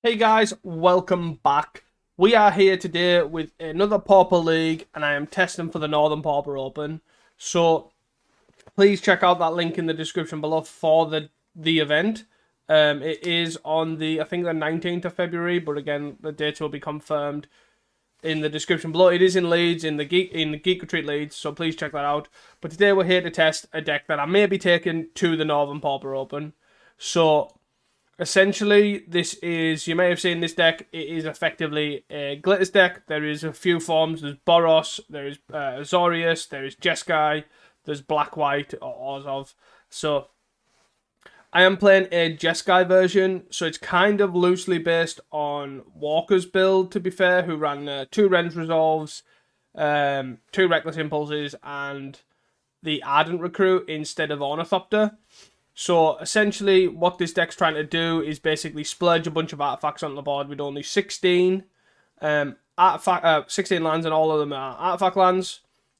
Hey guys, welcome back. We are here today with another Pauper League, and I am testing for the Northern Pauper Open. So please check out that link in the description below for the event. It is on I think the 19th of February, but again, the dates will be confirmed in the description below. It is in Leeds, in the Geek Retreat Leeds, so please check that out. But today we're here to test a deck that I may be taking to the Northern Pauper Open. So essentially, this is, you may have seen this deck, it is effectively a Glitters deck. There is a few forms, there's Boros, there is Azorius, there is Jeskai, there's Black-White, or Orzhov. So, I am playing a Jeskai version, so it's kind of loosely based on Walker's build, to be fair, who ran 2 Rends Resolves, 2 Reckless Impulses, and the Ardent Recruit instead of Ornithopter. So essentially what this deck's trying to do is basically splurge a bunch of artifacts on the board with only 16 16 lands, and all of them are artifact lands.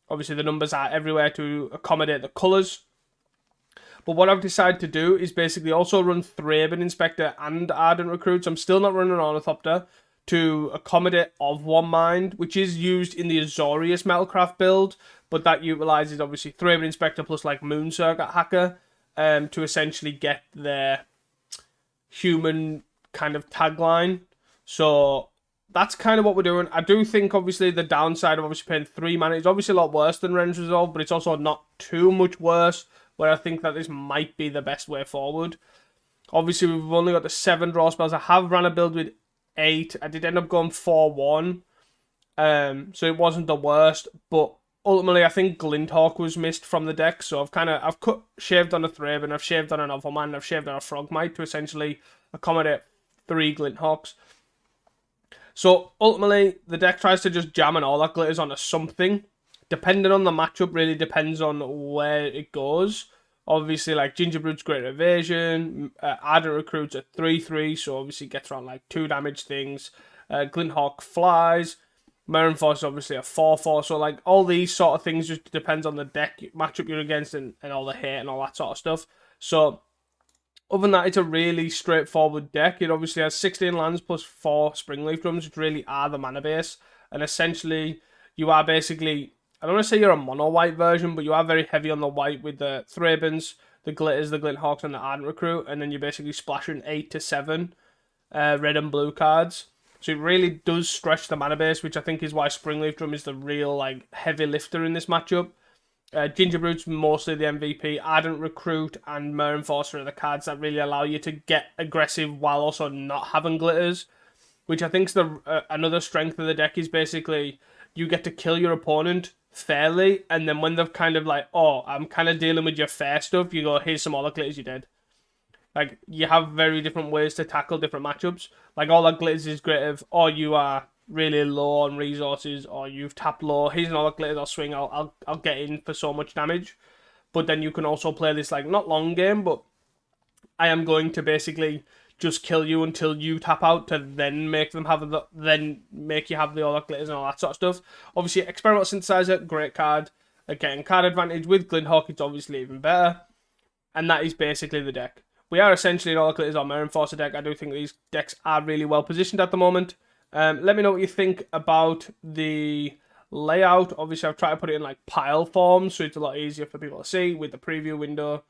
Obviously the numbers are everywhere to accommodate the colours. But what I've decided to do is basically also run Thraben Inspector and Ardent Recruits. I'm still not running Ornithopter to accommodate of One Mind, which is used in the Azorius Metalcraft build, but that utilises obviously Thraben Inspector plus like Moon Circuit Hacker. To essentially get their human kind of tagline. So that's kind of what we're doing. I do think obviously the downside of obviously paying 3 mana is obviously a lot worse than Rends Resolve, but it's also not too much worse, where I think that this might be the best way forward. Obviously we've only got the 7 draw spells. I have ran a build with 8. I did end up going 4-1. So it wasn't the worst, but ultimately, I think Glinthawk was missed from the deck, so I've shaved on a Thraben, I've shaved on an Overman, I've shaved on a Frogmite to essentially accommodate 3 Glinthawks. So ultimately, the deck tries to just jam and all that glitters onto something. Depending on the matchup, really depends on where it goes. Obviously, like Gingerbread's Greater Evasion, Ardent Recruits at 3-3, so obviously gets around like 2 damage things. Glinthawk flies. Marin Force is obviously a 4-4, so like all these sort of things just depends on the deck matchup you're against and all the hate and all that sort of stuff. So other than that, it's a really straightforward deck. It obviously has 16 lands plus 4 Springleaf Drums, which really are the mana base. And essentially, you are basically, I don't want to say you're a mono-white version, but you are very heavy on the white with the Thrabens, the Glitters, the Glinthawks, and the Ardent Recruit. And then you're basically splashing 8 to 7 red and blue cards. So it really does stretch the mana base, which I think is why Springleaf Drum is the real like heavy lifter in this matchup. Gingerbread's mostly the MVP. Ardent Recruit and Marin Forcer are the cards that really allow you to get aggressive while also not having glitters, which I think is another strength of the deck. Is basically you get to kill your opponent fairly, and then when they're kind of like, oh, I'm kind of dealing with your fair stuff, you go, here's some other glitters you did. Like, you have very different ways to tackle different matchups. Like, all that glitters is great if, or you are really low on resources, or you've tapped low, here's another glitters, I'll swing, I'll get in for so much damage. But then you can also play this, like, not long game, but I am going to basically just kill you until you tap out to then make them have then make you have the other glitters and all that sort of stuff. Obviously, Experimental Synthesizer, great card. Getting card advantage with Glinthawk, it's obviously even better. And that is basically the deck. We are essentially in all the glitters on Marin Forcer deck. I do think these decks are really well positioned at the moment. Let me know what you think about the layout. Obviously, I've tried to put it in like pile form, so it's a lot easier for people to see with the preview window.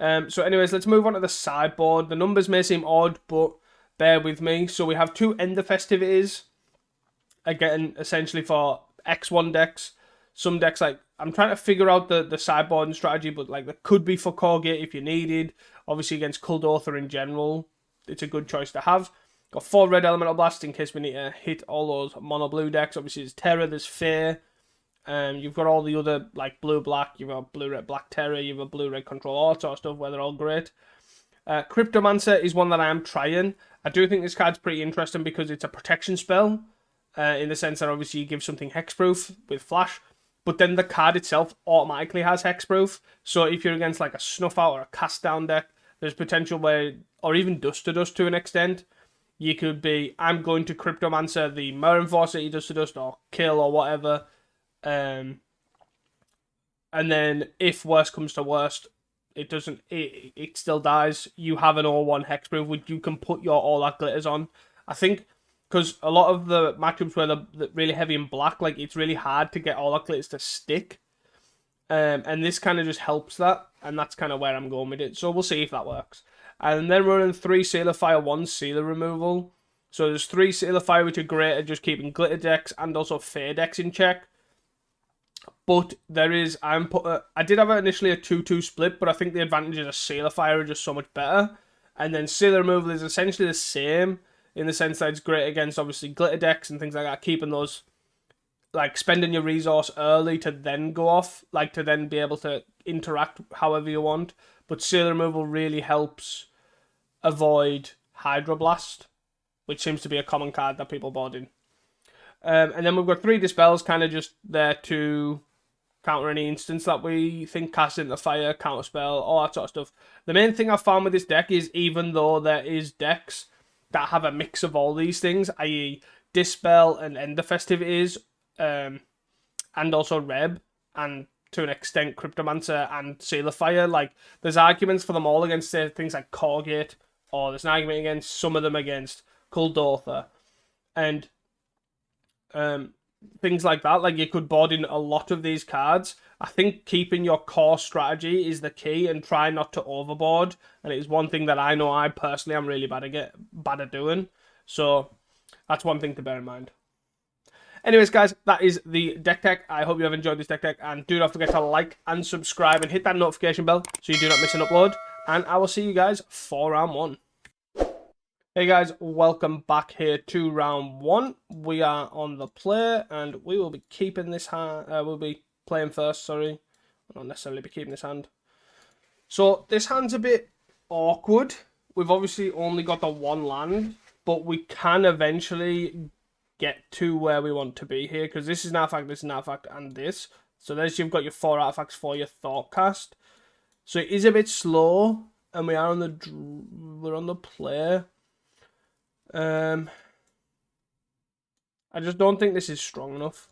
So anyways, let's move on to the sideboard. The numbers may seem odd, but bear with me. So we have 2 Ender Festivities. Again, essentially for X1 decks. Some decks, like, I'm trying to figure out the sideboarding strategy, but like that could be for Corgate if you needed. Obviously against Kuldotha in general, it's a good choice to have. Got 4 red Elemental Blast in case we need to hit all those mono blue decks. Obviously there's Terra, there's Fear. You've got all the other like blue black, you've got blue red black Terra, you've got blue red control, all that sort of stuff where they're all great. Cryptomancer is one that I am trying. I do think this card's pretty interesting because it's a protection spell. In the sense that obviously you give something hexproof with flash. But then the card itself automatically has hexproof. So if you're against like a snuff out or a cast down deck, there's potential where, or even dust to dust to an extent, you could be, I'm going to Cryptomancer the Marin Forcer, dust to dust or kill or whatever. And then if worst comes to worst, it still dies. You have an all-one hexproof, which you can put your all that glitters on. I think because a lot of the matchups where they're really heavy in black, like it's really hard to get all the glitters to stick. And this kind of just helps that, and that's kind of where I'm going with it. So we'll see if that works. And then running 3 Sealer Fire, 1 Sealer removal. So there's 3 Sealer Fire, which are great at just keeping glitter decks and also fair decks in check. But there is, I did have initially a 2-2 split, but I think the advantages of Sealer Fire are just so much better. And then Sealer removal is essentially the same in the sense that it's great against obviously glitter decks and things like that, keeping those, like spending your resource early to then go off, like to then be able to interact however you want. But Sealer removal really helps avoid Hydroblast, which seems to be a common card that people board in. And then we've got 3 Dispels, kind of just there to counter any instance that we think cast into fire, counter spell, all that sort of stuff. The main thing I've found with this deck is even though there is decks that have a mix of all these things, i.e. Dispel and Ender Festivities, and also Reb, and to an extent Cryptomancer and Sealer Fire, like there's arguments for them all against things like Corgate, or there's an argument against some of them against Kuldotha, and things like that. Like you could board in a lot of these cards. I think keeping your core strategy is the key, and try not to overboard. And it is one thing that I know I personally am really bad at doing. So that's one thing to bear in mind. Anyways, guys, that is the deck tech. I hope you have enjoyed this deck tech, and do not forget to like and subscribe and hit that notification bell so you do not miss an upload. And I will see you guys for round 1. Hey guys, welcome back here to round 1. We are on the play, and we will be keeping this hand. We'll be playing first, sorry. I'll not necessarily be keeping this hand. So this hand's a bit awkward. We've obviously only got the 1 land, but we can eventually get to where we want to be here, because this is an artifact, this is an artifact, and this. So there's, you've got your 4 artifacts for your Thoughtcast. So it is a bit slow, and we're on the play. I just don't think this is strong enough.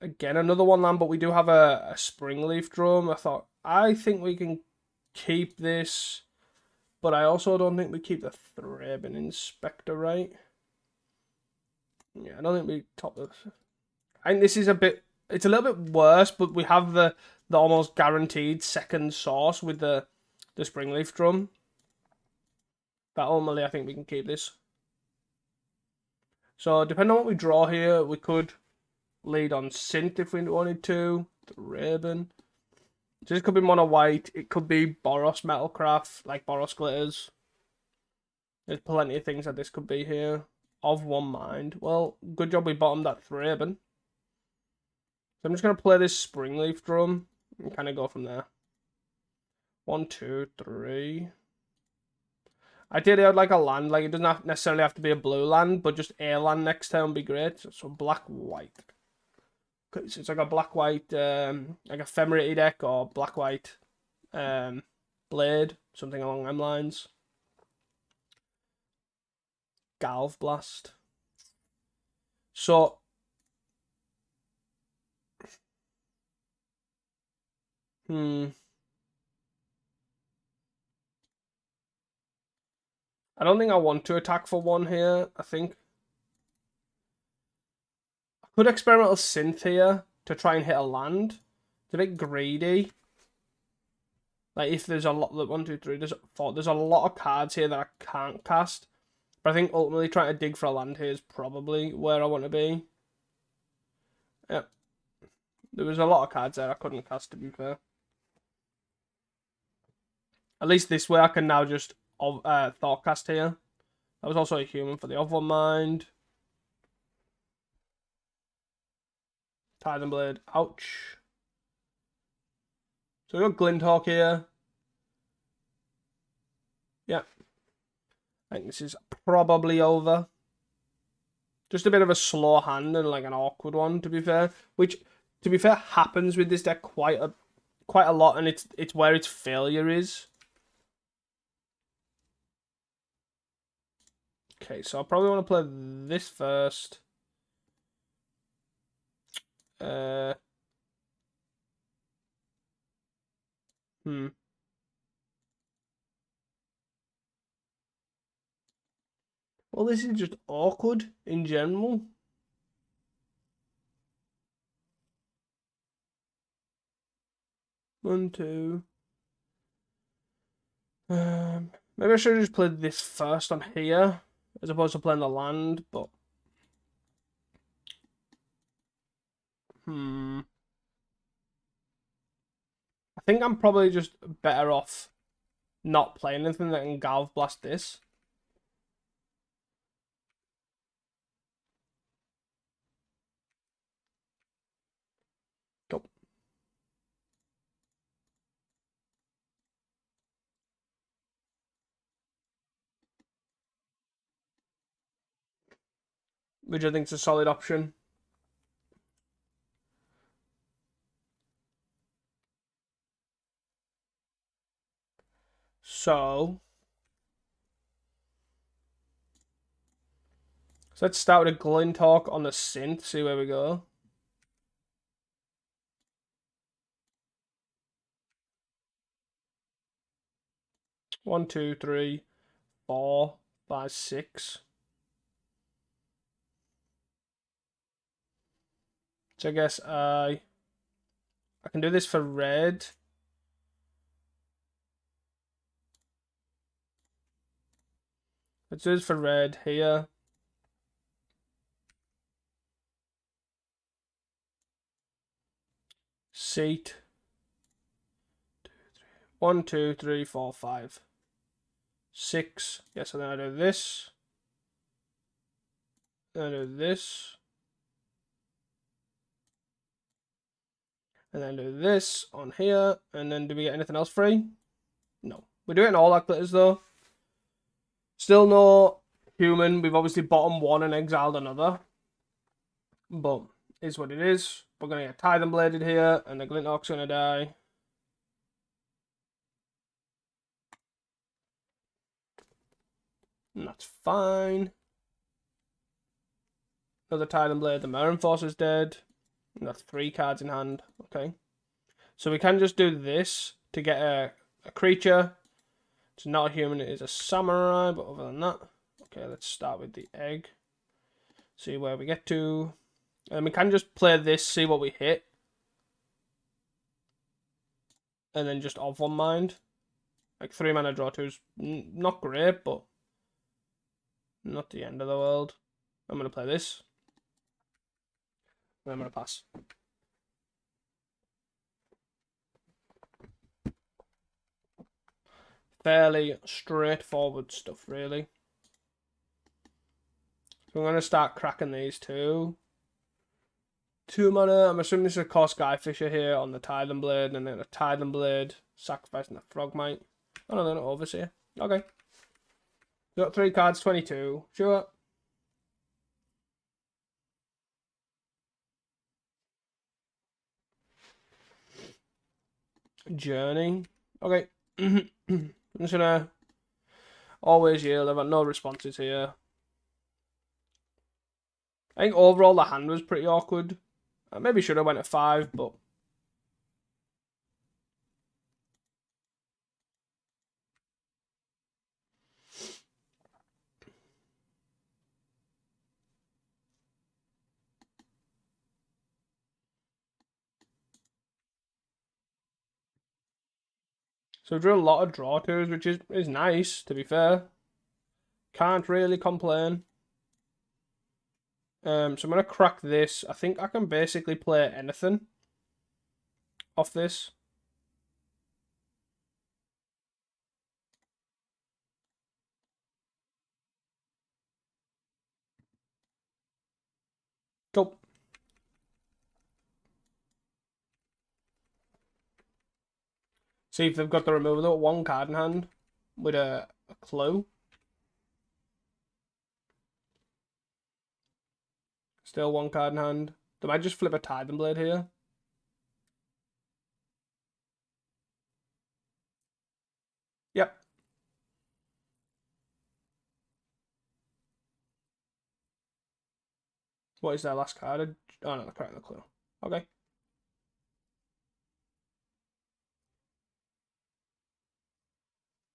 Again, another 1 land, but we do have a Springleaf Drone. I think we can keep this, but I also don't think we keep the Thraben Inspector, right? Yeah, I don't think we top this. I think this is it's a little bit worse, but we have the almost guaranteed second source with the Springleaf Drum. That ultimately, I think we can keep this. So, depending on what we draw here, we could lead on Synth if we wanted to. The Raven. This could be mono white. It could be Boros Metalcraft, like Boros Glitters. There's plenty of things that this could be here. Of 1 mind. Well, good job we bottomed that Thraben. So I'm just going to play this Springleaf Drum and kind of go from there. 1, 2, 3. Ideally, I'd like a land. Like, it doesn't necessarily have to be a blue land, but just a land next turn would be great. So black-white. So it's like a black-white, like a Ephemerity deck, or black-white Blade, something along them lines. Galv Blast. So, I don't think I want to attack for 1 here. I think I could Experimental Synth here to try and hit a land. It's a bit greedy. Like, if there's a lot, 1, 2, 3, there's 4. There's a lot of cards here that I can't cast. But I think ultimately trying to dig for a land here is probably where I want to be. Yep. There was a lot of cards there I couldn't cast, to be fair. At least this way I can now just Thoughtcast here. That was also a human for the Of 1 mind. Titan Blade. Ouch. So we've got Glinthawk here. Yeah. I think this is probably over. Just a bit of a slow hand and like an awkward one, to be fair. Which, to be fair, happens with this deck quite a lot, and it's where its failure is. Okay, so I probably want to play this first. Hmm. Well, this is just awkward in general. One, two. Maybe I should have just played this first on here, as opposed to playing the land, but... I think I'm probably just better off not playing anything that can Galv Blast this. Go. Which I think is a solid option. So let's start with a Glintalk on the synth, see where we go. One, two, three, 4, 5, 6. So I guess I can do this for red. Let's do this for red here. Seat. 1, 2, 3, 4, 5, 6. Yeah, so then I do this. Then I do this. And then do this on here. And then do we get anything else free? No. We're doing all our glitters though. Still no human. We've obviously bottomed one and exiled another. But is what it is. We're going to get Tithe and Bladed here. And the Glintalk's going to die. And that's fine. Another Tithe and Blade. The Marin Force is dead. And that's 3 cards in hand. Okay. So we can just do this to get a creature. It's not a human, it is a samurai, but other than that. Okay, let's start with the egg. See where we get to. And we can just play this, see what we hit. And then just off one mind. Like 3 mana draw 2 is not great, but not the end of the world. I'm going to play this. And I'm going to pass. Fairly straightforward stuff, really. So I'm going to start cracking these two. 2 mana. I'm assuming this is a cost Skyfisher here on the Tithe and Blade, and then a Tithe and Blade, sacrificing the Frogmite. Oh no, they're not Overseer. Okay. Got 3 cards, 22. Sure. Journey. Okay. I'm just gonna always yield. I've got no responses here. I think overall the hand was pretty awkward. I maybe should have went at 5, but so we drew a lot of draw twos, which is nice, to be fair. Can't really complain. So I'm going to crack this. I think I can basically play anything off this. Go. See if they've got the removal. They've got 1 card in hand with a clue. Still 1 card in hand. They might just flip a Tithe and Blade here. Yep. What is their last card? Oh no, they're cracking the clue. Okay.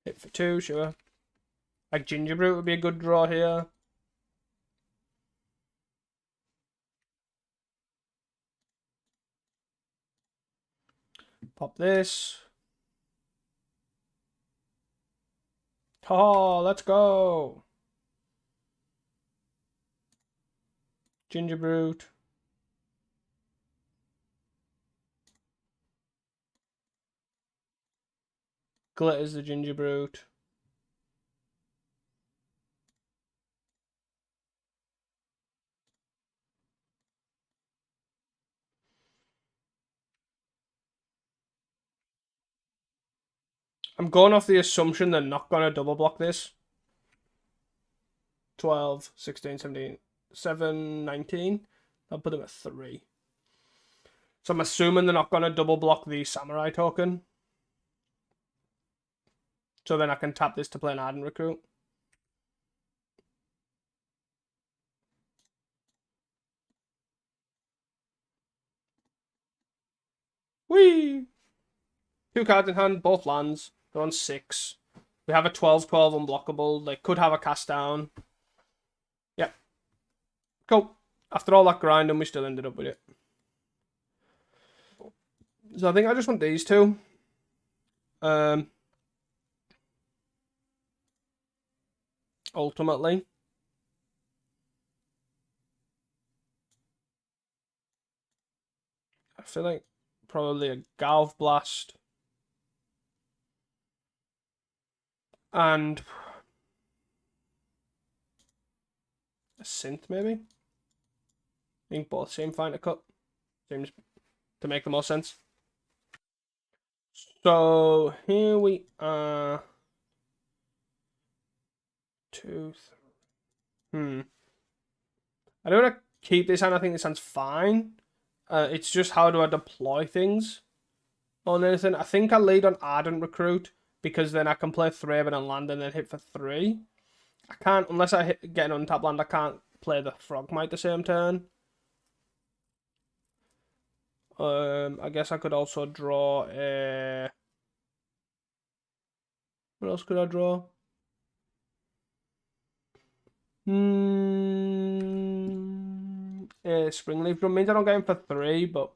Hit for 2, sure. Like Gingerbrute would be a good draw here. Pop this. Oh, let's go. Ginger Brute. Glitters the Ginger Brute. I'm going off the assumption they're not going to double block this. 12, 16, 17, 7, 19. I'll put them at 3. So I'm assuming they're not going to double block the Samurai token. So then I can tap this to play an Ardent Recruit. Whee! 2 cards in hand, both lands. They're on 6. We have a 12-12 unblockable. They could have a cast down. Yep. Cool. After all that grinding, we still ended up with it. So I think I just want these two. Ultimately. I feel like probably a Galv Blast. And a Synth, maybe? I think both seem fine to cut. Seems to make the most sense. So here we are. 2, 3. I don't want to keep this hand. I think this hand's fine. It's just how do I deploy things on anything. I think I lead on Ardent Recruit because then I can play Thraben and land and then hit for 3. I can't, unless I get an untap land, I can't play the Frogmite the same turn. I guess I could also draw a... What else could I draw? Springleaf Drum means I don't get him for 3, but...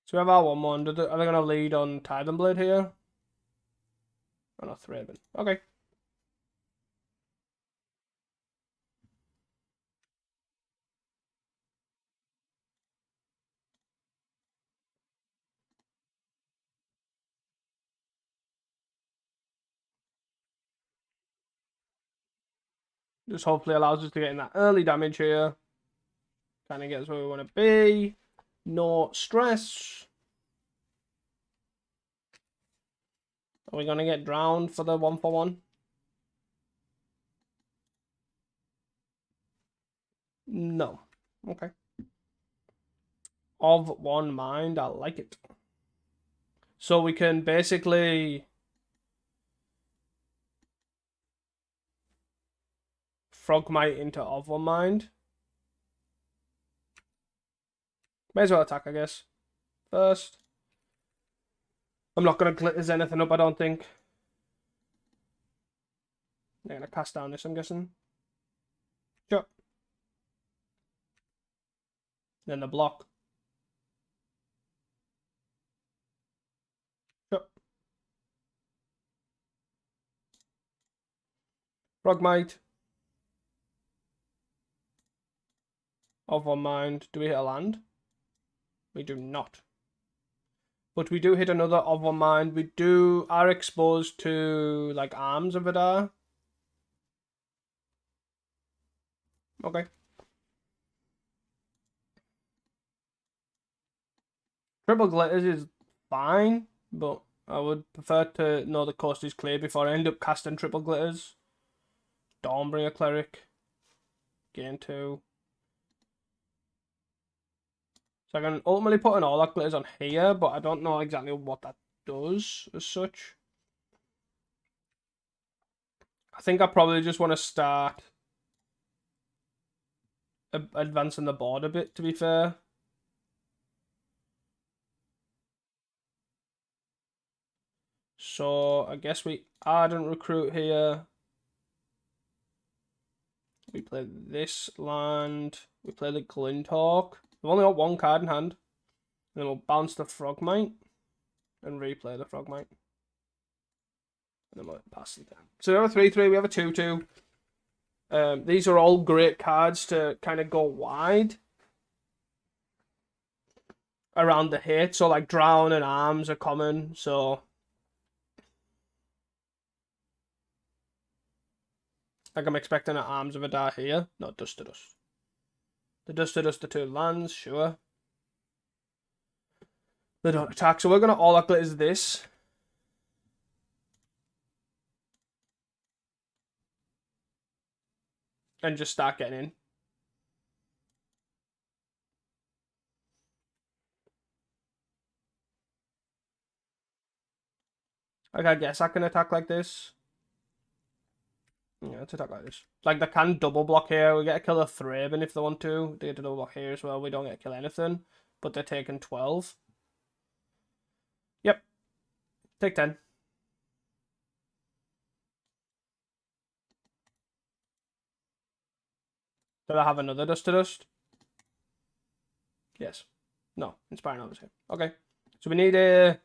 So we have our 1-1. Are they going to lead on Titan Blade here? Oh, no, Thraben. Okay. Just hopefully allows us to get in that early damage here. Kind of gets where we want to be. No stress. Are we going to get drowned for the 1-for-1? No. Okay. Of one mind, I like it. So we can basically Frogmite into of one mind. May as well attack, I guess. First. I'm not going to glitters anything up, I don't think. They're going to cast down this, I'm guessing. Sure. Then the block. Sure. Frogmite. Of one mind. Do we hit a land? We do not. But we do hit another of one mind. We are exposed to like arms of Vidar. Okay. Triple glitters is fine, but I would prefer to know the coast is clear before I end up casting triple glitters. Dawnbringer Cleric. Gain 2. So I can ultimately put in all that glitters on here, but I don't know exactly what that does as such. I think I probably just want to start advancing the board a bit, to be fair. So I guess we Ardent Recruit here. We play this land. We play the Glinthawk. We've only got one card in hand. And then we'll bounce the Frogmite and replay the Frogmite. And then we'll pass it down. So we have a 3-3, we have a 2-2. These are all great cards to kind of go wide around the hit. So like Drown and Arms are common. So like I'm expecting an Arms of a Die here. Not Dust to Dust. The Dust to Dust, the 2 lands, sure. They don't attack. So we're going to all that glitters this. And just start getting in. Like, I guess I can attack like this. Yeah, let's attack like this. Like, they can double block here. We get to kill a Thraben if they want to. They get to double block here as well. We don't get to kill anything. But they're taking 12. Yep. Take 10. Did I have another Dust to Dust? Yes. No. Inspiring Others here. Okay. So we need a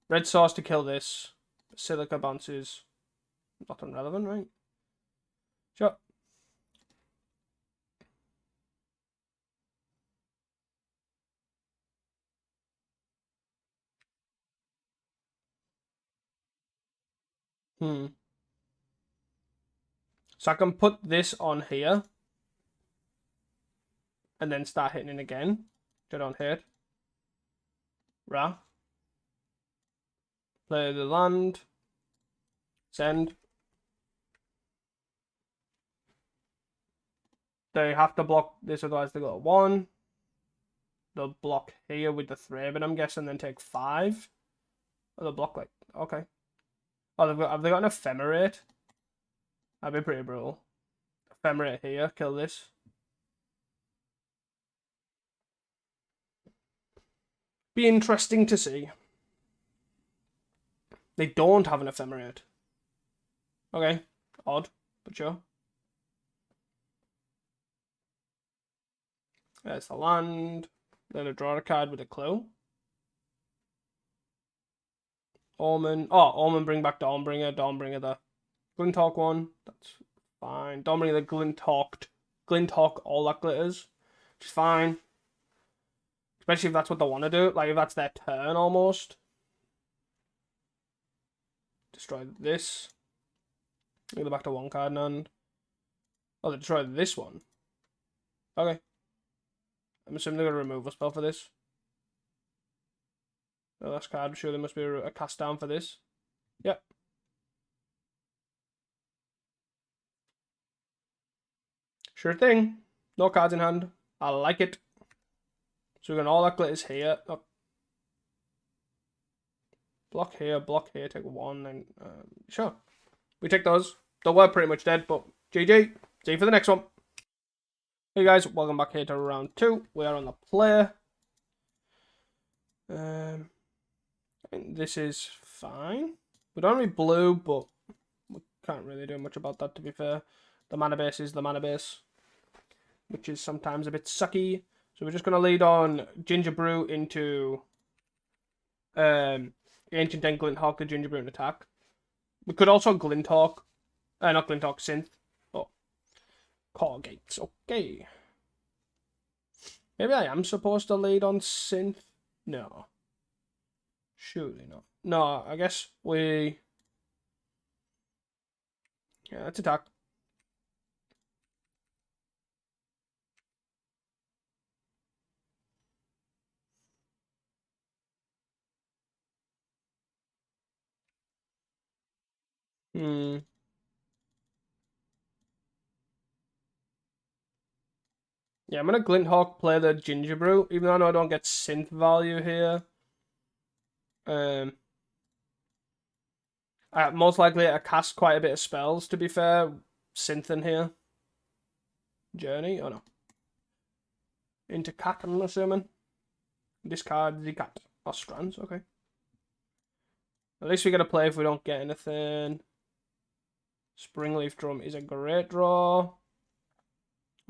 red sauce to kill this. Silica bounces. Not relevant, right? Sure. So I can put this on here. And then start hitting it again. Go on hit. Ra. Play the land. Send. They have to block this, otherwise they go 1. They'll block here with the Thraben, I'm guessing, then take 5. Or they'll block like, okay. Oh, have they got an Ephemerate? That'd be pretty brutal. Ephemerate here, kill this. Be interesting to see. They don't have an Ephemerate. Okay, odd, but sure. There's the land. Then I draw a card with a clue. Omen. Oh, Omen, bring back Dawnbringer. Dawnbringer, the Glinthawk one. That's fine. Dawnbringer, the Glinthawk, all that glitters. Which is fine. Especially if that's what they want to do. Like, if that's their turn almost. Destroy this. Go back to 1 card and. Oh, they destroyed this one. Okay. I'm assuming they're going to remove a spell for this. The last card, I'm sure there must be a cast down for this. Yep. Sure thing. No cards in hand. I like it. So we're going to all that glitters here. Oh. Block here, take 1, and sure. We take those. They were pretty much dead, but GG. See you for the next one. Hey guys, welcome back here to round 2. We are on the player. This is fine. We don't have any blue, but we can't really do much about that, to be fair. The mana base is the mana base, which is sometimes a bit sucky. So we're just going to lead on Ginger Brew into Ancient Den Glinthawk, the Ginger Brew and attack. We could also Glinthawk. Not Glinthawk, Synth. Oh. Core Gates, okay. Maybe I am supposed to lead on Synth? No. Surely not. No, I guess we... Yeah, let's attack. Yeah, I'm going to Glinthawk play the Ginger Brew, even though I know I don't get Synth value here. Most likely I cast quite a bit of spells, to be fair. Synth in here. Journey? Oh no. Into Cat, I'm assuming. Discard the Cat. Oh, Strands, okay. At least we get a play if we don't get anything. Springleaf Drum is a great draw.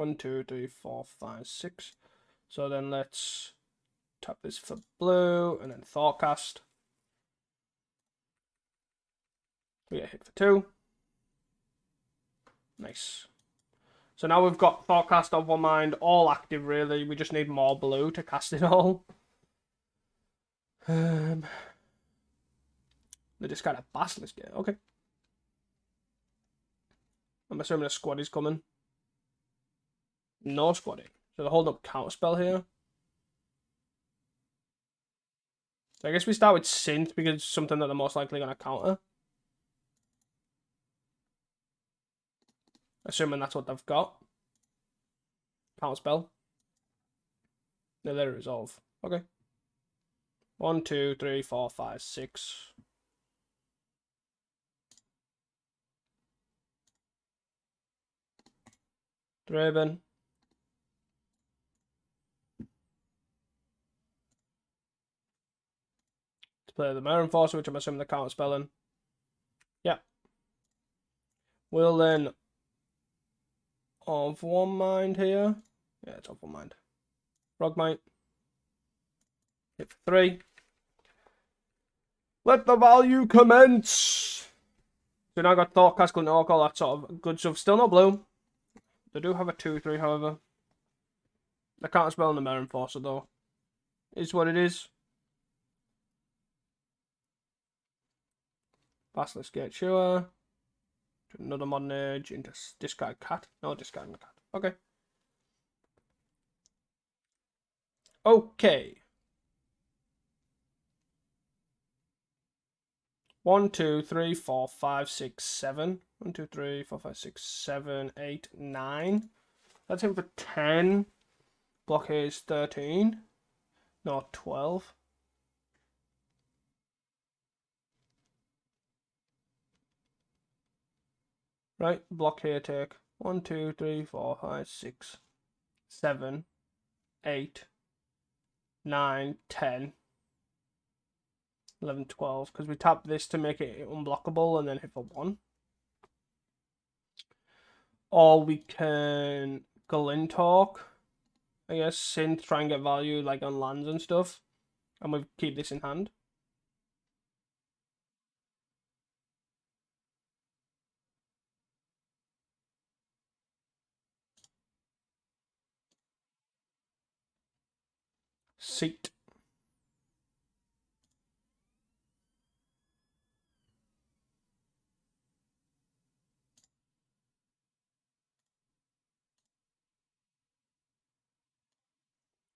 1, 2, 3, 4, 5, 6. So then let's tap this for blue and then Thoughtcast. We get hit for 2. Nice. So now we've got Thoughtcast, Overmind, all active really. We just need more blue to cast it all. They just got a Basilisk here. Okay. I'm assuming a squad is coming. No squadding. So they're holding up Counterspell here. So I guess we start with Synth because it's something that they're most likely going to counter. Assuming that's what they've got. Counterspell. No, they resolve. Okay. 1, 2, 3, 4, 5, 6. Draven. To play the Mirror Enforcer, which I'm assuming they're counterspelling. Yeah. We'll then of one mind here. Yeah, it's of one mind. Frogmite. Hit for 3. Let the value commence. So now I got Thoughtcast, Glintork, all that sort of good stuff. Still not blue. They do have a 2-3, however. They can't spell in the Mirror Enforcer, though. Is what it is. Basilisk Gate, sure. Another Modern Age into discard cat. No, discarding the cat. Okay. Okay. 1, 2, 3, 4, 5, 6, 7. 1, 2, 3, 4, 5, 6, 7, 8, 9. That's him for 10. Blockade is 13. No, 12. Right, block here, take 1, 2, 3, 4, 5, 6, 7, 8, 9, 10, 11, 12. Because we tap this to make it unblockable and then hit for 1. Or we can Glintork, I guess, Synth, try and get value like on lands and stuff. And we keep this in hand. Seat.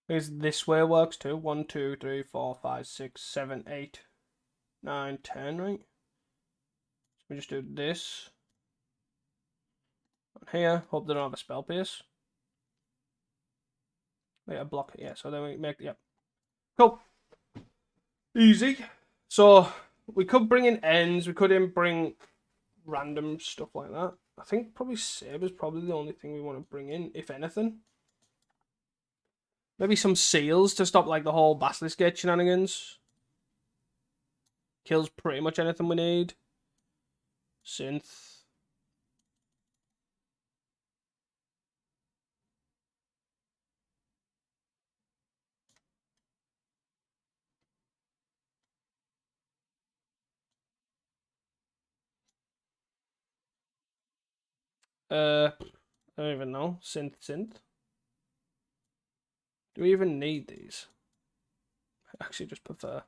Because this way works too. 1, 2, 3, 4, 5, 6, 7, 8, 9, 10, right? So we just do this. On here, hope they don't have a spell pierce. Yeah, block it, yeah. So then we make, yep. Cool. Easy. So we could bring in ends, we could bring random stuff like that. I think probably Saber's probably the only thing we want to bring in, if anything. Maybe some seals to stop like the whole Basilisk Gate shenanigans. Kills pretty much anything we need. Synth. I don't even know. Synth. Do we even need these? I actually just prefer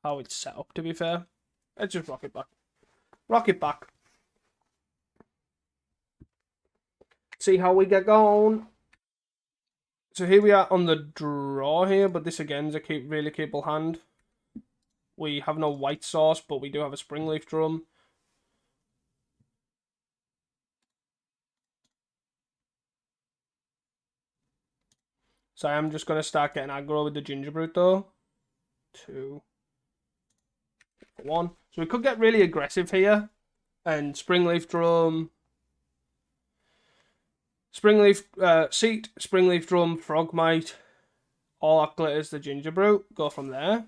how it's set up, to be fair. Let's just rock it back. Rock it back. See how we get going. So here we are on the draw here, but this again is a really capable hand. We have no white sauce, but we do have a Springleaf Drum. So I am just going to start getting aggro with the Gingerbrute though. 2, 1. So we could get really aggressive here. And Springleaf Drum. Seat, Springleaf Drum, Frogmite. All that glitters the Gingerbrute. Go from there.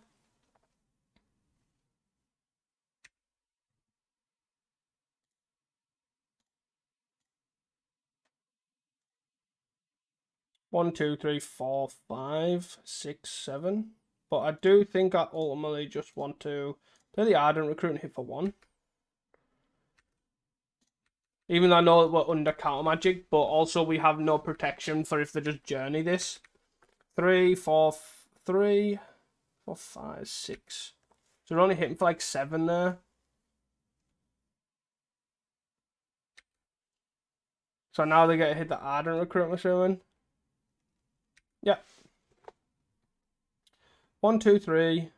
1, 2, 3, 4, 5, 6, 7. But I do think I ultimately just want to play the Ardent Recruit and hit for 1. Even though I know we're under counter magic, but also we have no protection for if they just journey this. 3, 4, 3, 4, 5, 6. So we're only hitting for like 7 there. So now they get to hit the Ardent Recruit, I'm assuming. Yeah. 1, 2, 3.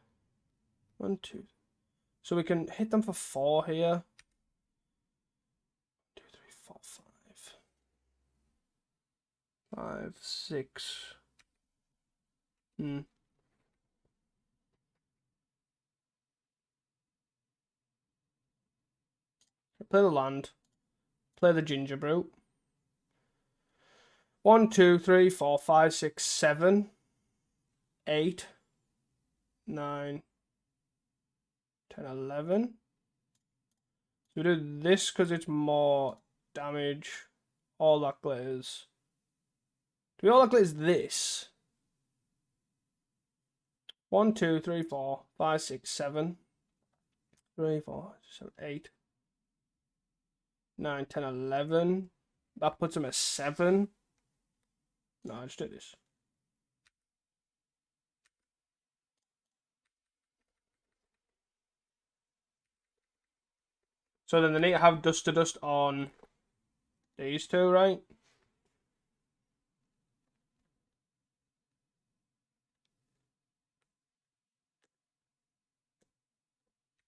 1, 2. So we can hit them for 4 here. 2, 3, 4, 5. 5, 6. Play the land. Play the Ginger Brute. 1, 2, 3, 4, 5, 6, 7, 8, 9, 10, 11. So we do this because it's more damage. All that glitters. Do we all that glitters this? 1, 2, 3, 4, 5, 6, 7, 3, 4, 7, 8, 9, 10, 11. That puts him at 7. No, I just do this. So then they need to have Dust to Dust on these two, right?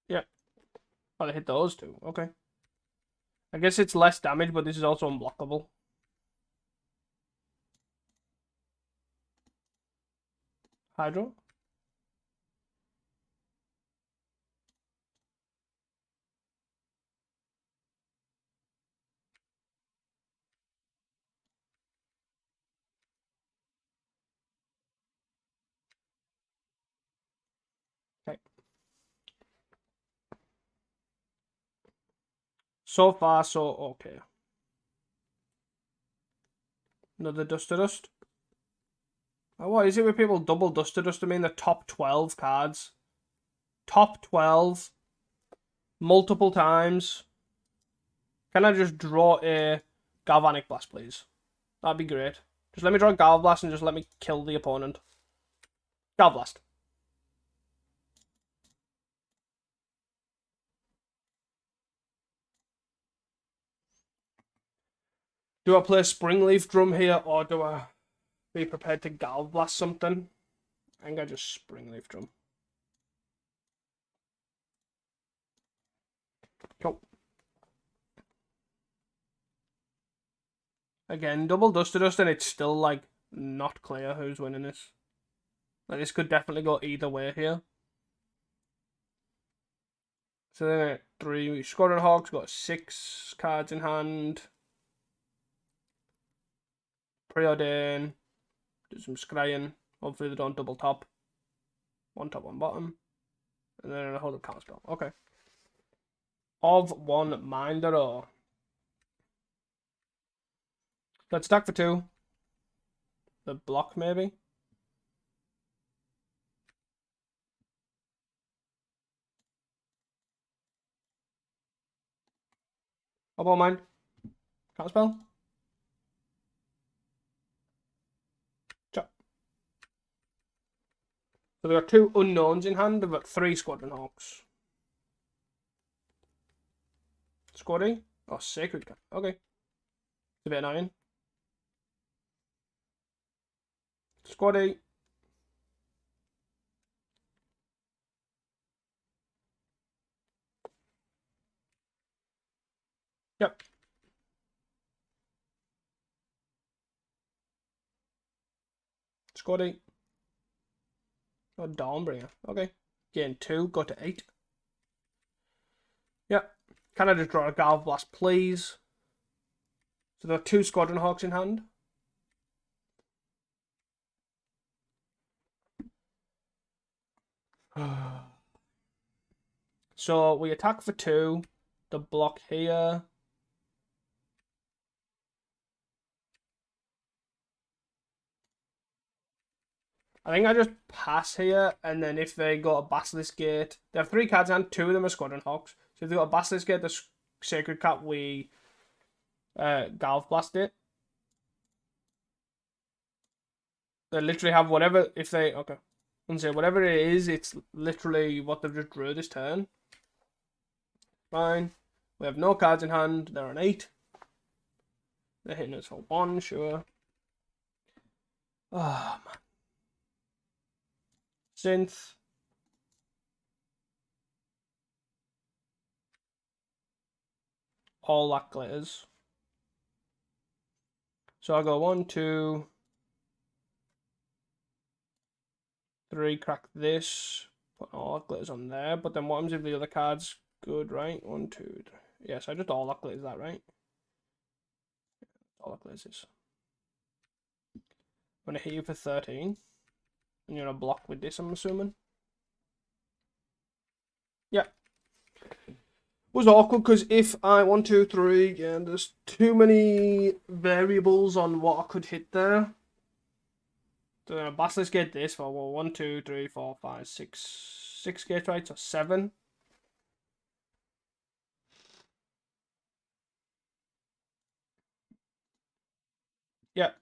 Yeah. Oh, they hit those two. Okay. I guess it's less damage, but this is also unblockable. Hydro. Okay. So far, so okay. Another Dust to Dust. Oh, what is it with people double Dust to Dust? I mean the top 12 cards. Top 12. Multiple times. Can I just draw a Galvanic Blast, please? That'd be great. Just let me draw a Gal Blast and just let me kill the opponent. Gal Blast. Do I play Springleaf Drum here, or do I be prepared to Gal Blast something? I think I just Springleaf Drum. Cool. Again, double Dust to Dust, and it's still, like, not clear who's winning this. Like, this could definitely go either way here. So then at 3, Squadron Hawks got 6 cards in hand. Preordain. Do some scrying. Hopefully they don't double top. One top, one bottom. And then a hold up counterspell. Okay. Of one Minder or. Let's stack for 2. The block maybe. How about mine? Counterspell. Chop. So we've got 2 unknowns in hand. We've got 3 Squadron Hawks. Squaddy? Oh, Sacred Cat. Okay. It's a bit annoying. Squaddy. Yep. Squaddy. Oh, Dawnbringer. Okay. Gain 2. Go to 8. Yep. Can I just draw a Galv Blast, please? So there are 2 Squadron Hawks in hand. So we attack for 2. The block here. I think I just pass here, and then if they go to Basilisk Gate, they have 3 cards and 2 of them are Squadron Hawks. So if they got a Basilisk Gate, the Sacred Cat, we Galv Blast it. They literally have whatever, if they, okay. And say whatever it is, it's literally what they've just drew this turn. Fine. We have no cards in hand, they're an 8. They're hitting us for 1, sure. Oh, man. Synth. All that glitters. So I go 1, 2, 3, crack this. Put all that glitters on there. But then what happens if the other card's good, right? 1, 2, 3. Yes, I just all that glitters that, right? All that glitters is. I'm going to hit you for 13. And you're going to block with this, I'm assuming. Yeah. Was awkward because if I 1, 2, 3, yeah, there's too many variables on what I could hit there. So Basilisk get this for 1, 2, 3, 4, 5, 6 gates, right? So 7. Yeah.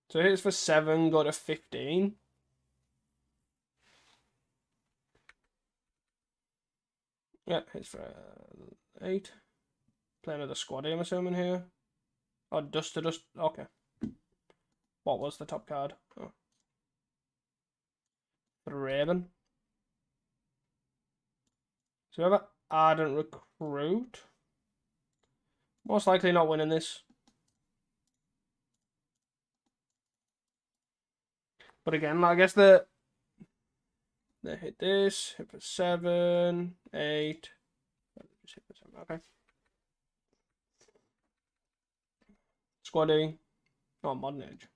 So here's for 7, go to 15. Yeah, here's for 8. Play another squad, I'm assuming here. Oh, Dust to Dust. Okay. What was the top card? Oh. Raven. So we have an Ardent Recruit. Most likely not winning this. But again, I guess they hit this, hit for 7, 8. Okay. Squaddy. Oh, Modern Age.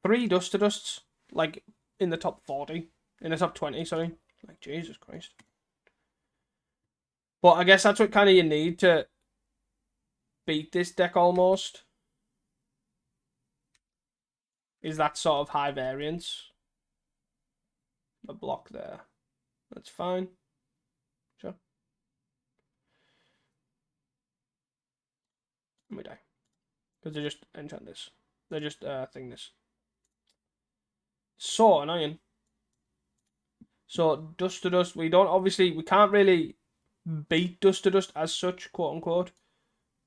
3 Dust to Dusts, like in the top 40. In the top 20, sorry. Like, Jesus Christ. But I guess that's what kind of you need to beat this deck almost. Is that sort of high variance. A block there. That's fine. Sure. And we die. Because they just enchant this. They just thing this. So annoying. So Dust to Dust, we can't really beat Dust to Dust as such, quote unquote.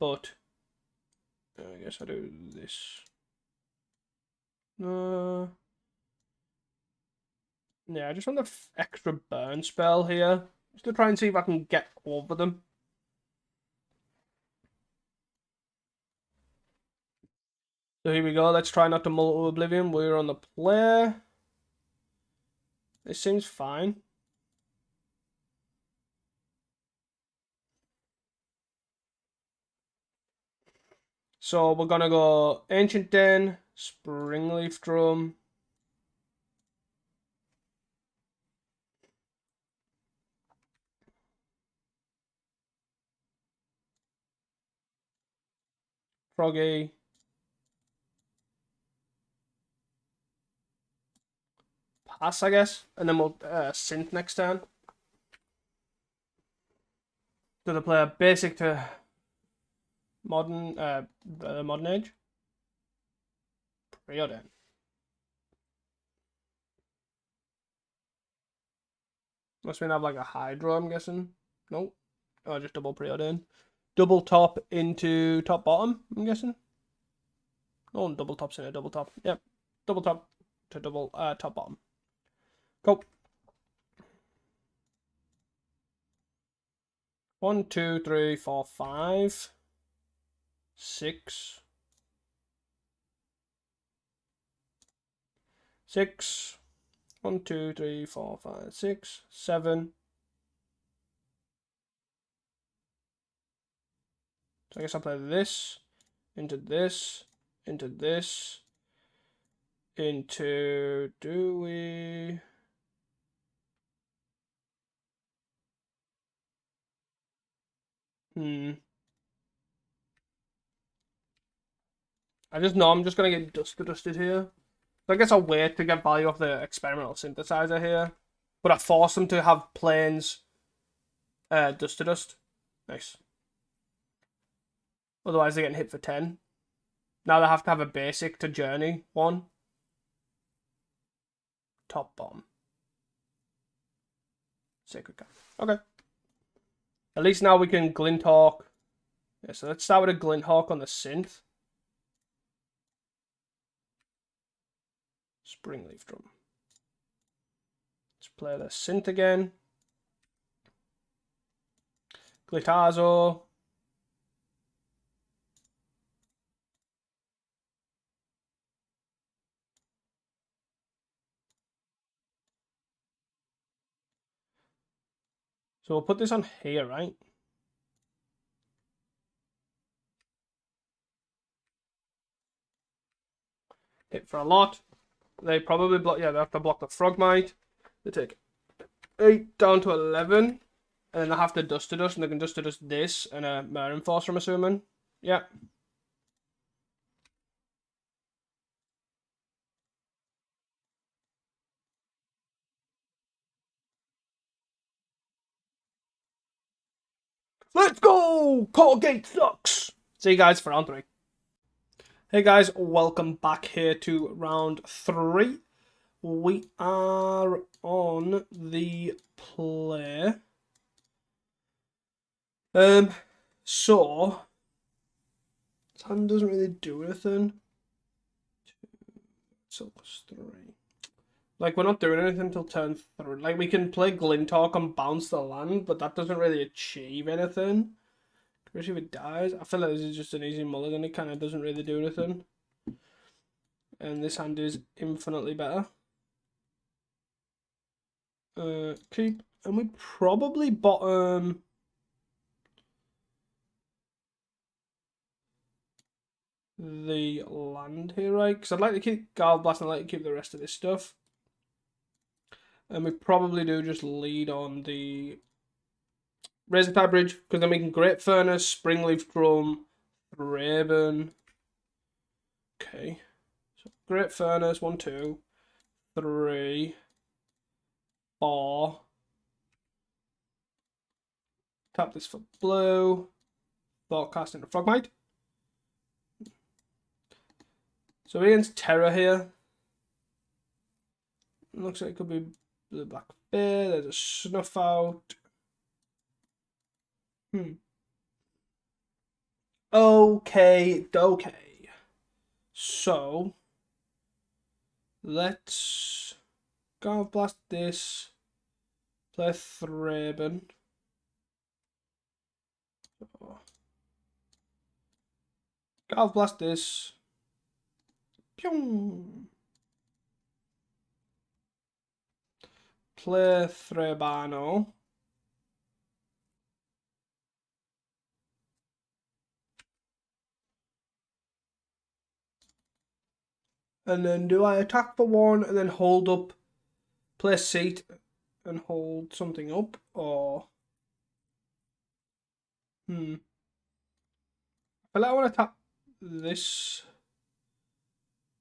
But I guess I do this. Yeah, I just want the extra burn spell here. Just to try and see if I can get over them. So here we go. Let's try not to Multiple Oblivion. We're on the player. This seems fine. So we're going to go Ancient Den, Springleaf Drum. Froggy. Pass, I guess. And then we'll Synth next turn. Do the player basic to modern, the Modern Age? Preordain. Must mean I have like a Hydro, I'm guessing. Nope. Oh, just double Preordain. Double top into top bottom, I'm guessing. Oh, double tops in a double top. Yep. Double top to double top bottom. Go. 1, 2, 3, 4, 5, 6, 6. 1, 2, 3, 4, 5, 6, 7. So I guess I'll play this, into this, into this, into, do we? I just know I'm just going to get dusted here. So I guess I'll wait to get value off the experimental synthesizer here. But I force them to have planes dust to dust. Nice. Otherwise they're getting hit for 10. Now they have to have a basic to journey 1. Top bomb. Sacred Cap. Okay. At least now we can Glint Hawk. Yeah, so let's start with a Glint Hawk on the synth. Springleaf Drum. Let's play the synth again. Glitazo. So we'll put this on here, right? Hit for a lot. They probably block, yeah, they have to block the Frogmite. They take 8 down to 11. And then they have to dust to dust, and they can dust to dust this and a Marin Force, I'm assuming. Yeah. Let's go! Colgate sucks! See you guys for round 3. Hey guys, welcome back here to round 3. We are on the play. So his hand doesn't really do anything. 2, +3. Like, we're not doing anything until turn 3. Like, we can play Glintalk and bounce the land, but that doesn't really achieve anything. Especially if it dies. I feel like this is just an easy mulligan. It kind of doesn't really do anything. And this hand is infinitely better. Keep. And we probably bottom the land here, right? Because I'd like to keep Galv Blast and I'd like to keep the rest of this stuff. And we probably do just lead on the Razor Tide Bridge, because then we can Great Furnace, Springleaf Drum, Raven. Okay. So Great Furnace, 1, 2, 3, 4. Tap this for blue. Thoughtcast into Frogmite. So against Terror here. Looks like it could be Blue Black Bear. There's a Snuff Out. Okay. So let's go blast this. Play Thraben. Go blast this. Pyong. Play Threbano. And then do I attack for 1 and then hold up, play Seat and hold something up, or I feel like I want to tap this,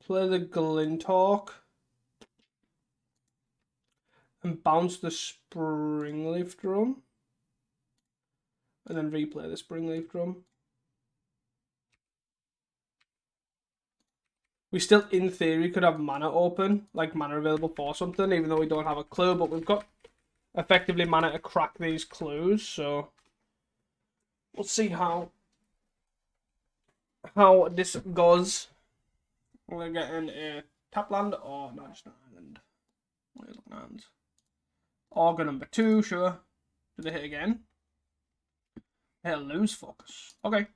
play the Glintalk and bounce the Springleaf Drum and then replay the Springleaf Drum. We still, in theory, could have mana open, like mana available for something, even though we don't have a clue, but we've got effectively mana to crack these clues, so we'll see how this goes. We're getting a tap land, or no, just an island. Where's the lands? Auger number 2, sure. Do they hit again? They'll lose focus. Okay.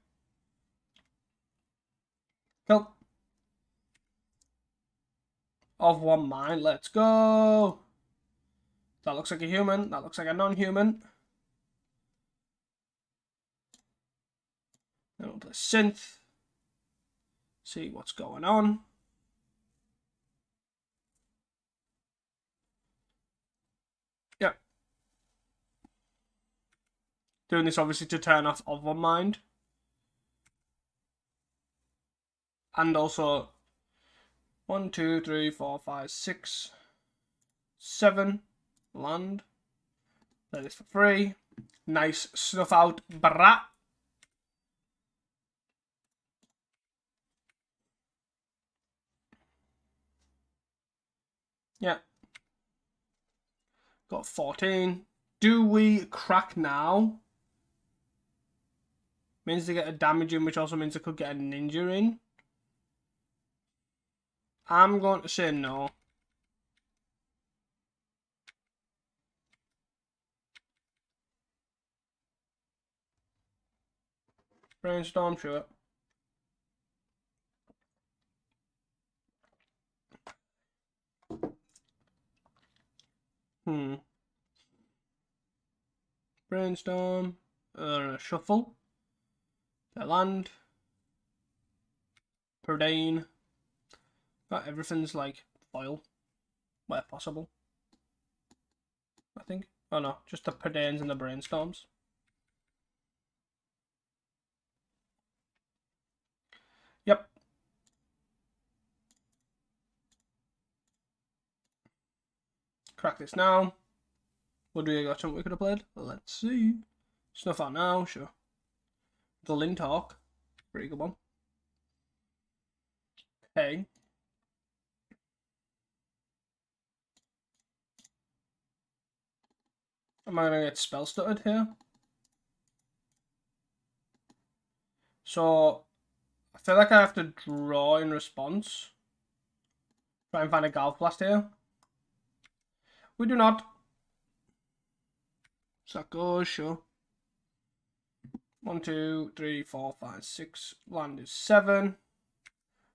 Cool. Of 1 mind, let's go. That looks like a human. That looks like a non-human. Then we'll play synth. See what's going on. Yeah. Doing this obviously to turn off of 1 mind. And also 1, 2, 3, 4, 5, 6, 7 land. Play this for free. Nice snuff out brat. Yeah. Got 14. Do we crack now? Means to get a damage in, which also means I could get a ninja in. I'm going to say no. Brainstorm, sure. Brainstorm. Shuffle. The land. Perdane. Everything's like foil. Where possible. I think. Oh no, just the Perdanes and the Brainstorms. Yep. Crack this now. Would we have got something we could have played? Let's see. Snuff out now, sure. The Lintalk. Pretty good one. Okay. Am I going to get spell stuttered here? So, I feel like I have to draw in response. Try and find a Golf Blast here. We do not. So that goes, sure. 1, 2, 3, 4, 5, 6. Land is 7.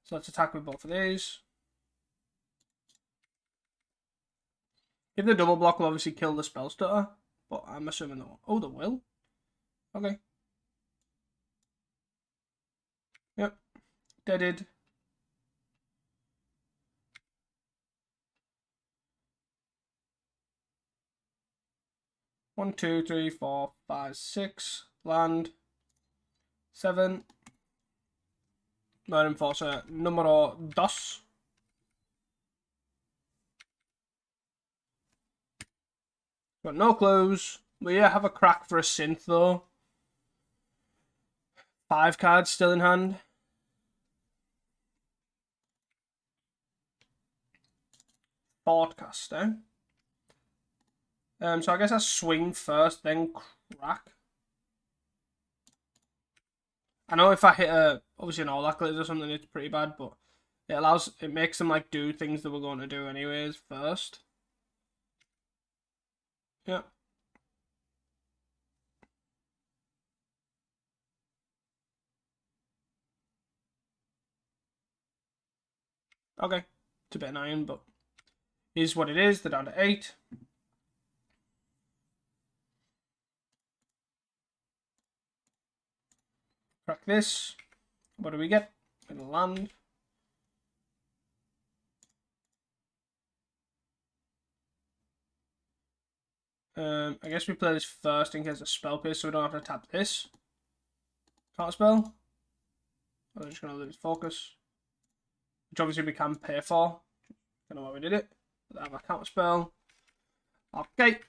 So let's attack with both of these. If the double block will obviously kill the spell stutter, but I'm assuming they won't. Oh, they will. Okay. Yep. Deaded. One, 2, 3, 4, 5, 6. Land. 7. No enforcer. Numero dos. Got no clues. We have a crack for a synth though. 5 cards still in hand. Broadcaster. So I guess I swing first, then crack. I know if I hit obviously an all glitters or something, it's pretty bad, but it makes them like do things that we're going to do anyways first. Yeah. Okay. It's a bit annoying, but is what it is. They're down to 8. Crack this. What do we get? It'll land. I guess we play this first in case of spell pierce, so we don't have to tap this. Can't spell. I'm just gonna lose focus, which obviously we can pay for. Don't know why we did it. But I have a counter spell. Okay.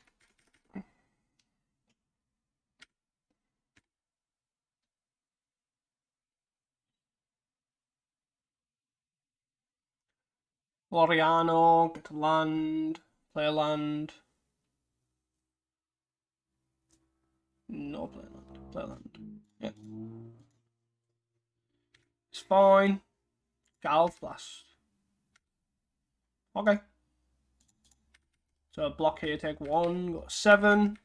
Loriano, get to land, play a land. No, play land, play land. Yeah. It's fine. Golf Blast. Okay. So block here, take 1, got 7.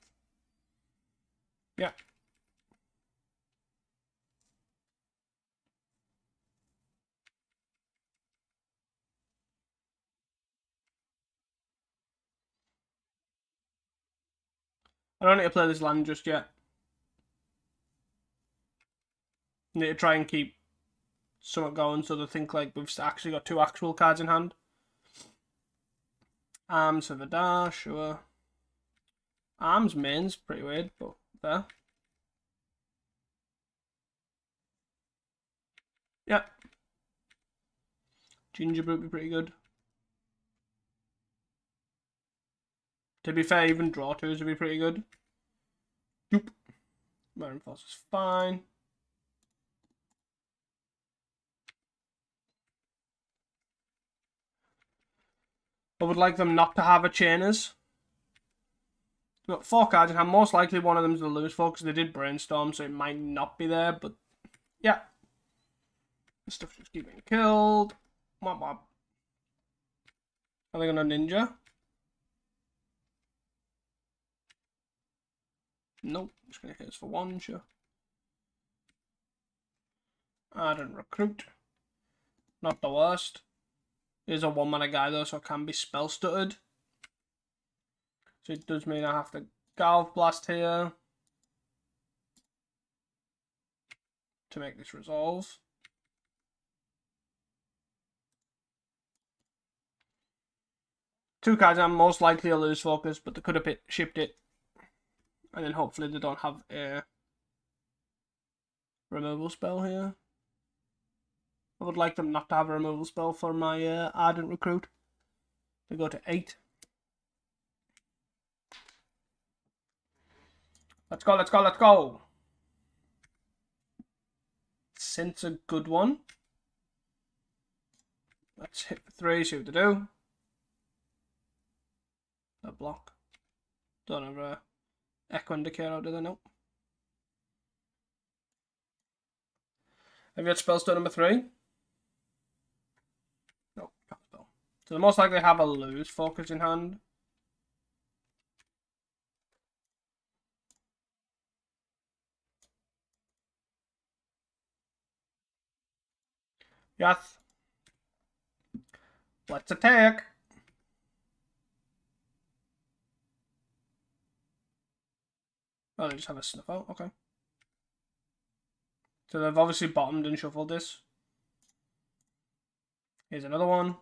Yeah. I don't need to play this land just yet. I need to try and keep something going so they think like we've actually got 2 actual cards in hand. Arms of a dash, sure. Arms main's pretty weird, but there. Yeah. Gingerbread would be pretty good. To be fair, even draw twos would be pretty good. Yoop. Marin Force is fine. I would like them not to have a chainers. We've got 4 cards in hand. Most likely one of them is the lose for because they did brainstorm, so it might not be there. But yeah, this stuff's just keeping killed. Womp womp. Are they gonna ninja? Nope. Just gonna hit us for 1, sure. Add and recruit. Not the worst. Here's a 1-mana guy though, so it can be spell stuttered. So it does mean I have to Galv Blast here to make this resolve. Two cards I'm most likely a lose focus, but they could have shipped it. And then hopefully they don't have a removal spell here. I would like them not to have a removal spell for my Ardent Recruit. They go to 8. Let's go, let's go, let's go. Synth's a good one. Let's hit for 3, see what they do. A block. Don't have a Echo and Decay out, do they? Nope. Have you got Spellstone number 3? No, can't spell. So they most likely have a lose focus in hand. Yes. Let's attack. Oh, they just have a snuff out. Okay. So they've obviously bottomed and shuffled this. Here's another one.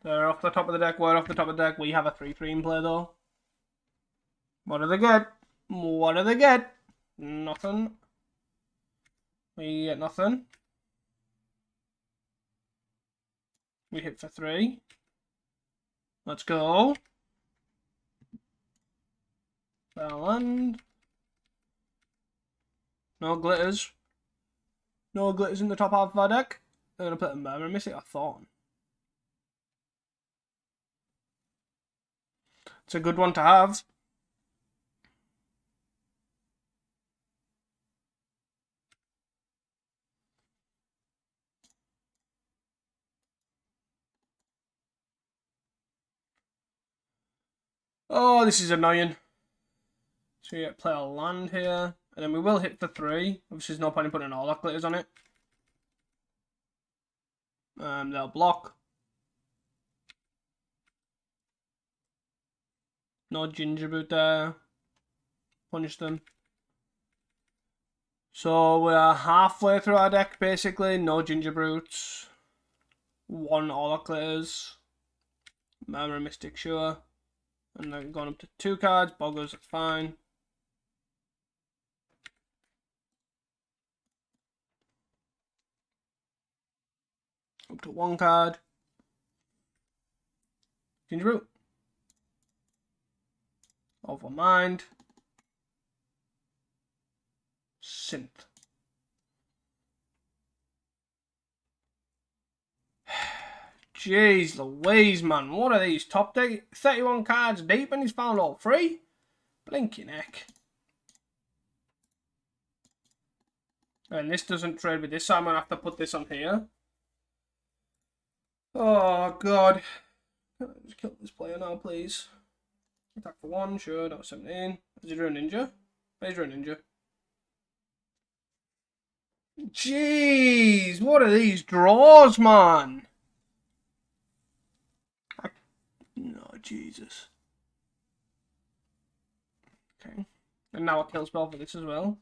They're off the top of the deck. We're off the top of the deck. We have a 3/3 in play though. What do they get? What do they get? Nothing. We get nothing. We hit for 3. Let's go. Land. No glitters. No glitters in the top half of our deck. I'm going to put a Murmur Mystic or Thorn. It's a good one to have. Oh, this is annoying. So you play a land here. And then we will hit for 3. Obviously, there's no point in putting all that glitters on it. They'll block. No Gingerbread there. Punish them. So we're halfway through our deck, basically. No Gingerbrutes. 1 all glitters. Murmur Mystic, sure. And then going up to 2 cards. Boggers, that's fine. Up to 1 card. Gingerbrute. Overmind. Synth. Jeez Louise, man. What are these? Top deck? 31 cards deep and he's found all 3? Blink your neck. And this doesn't trade with this, so I'm going to have to put this on here. Oh, God. Just kill this player now, please. Attack for 1, sure. That was 17. Is he a ninja? He's a ninja. Jeez, what are these draws, man? No, Jesus. Okay. And now a kill spell for this as well.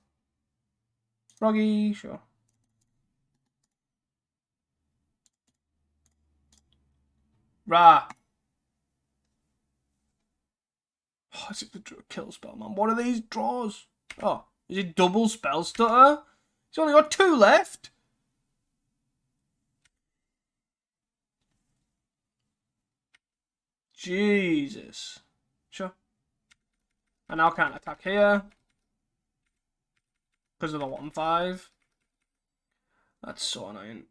Froggy, sure. Rah. Oh, is it the kill spell, man? What are these draws? Oh, is it double spell stutter? He's only got 2 left. Jesus. Sure. And now can't attack here. Because of the 1-5. That's so annoying.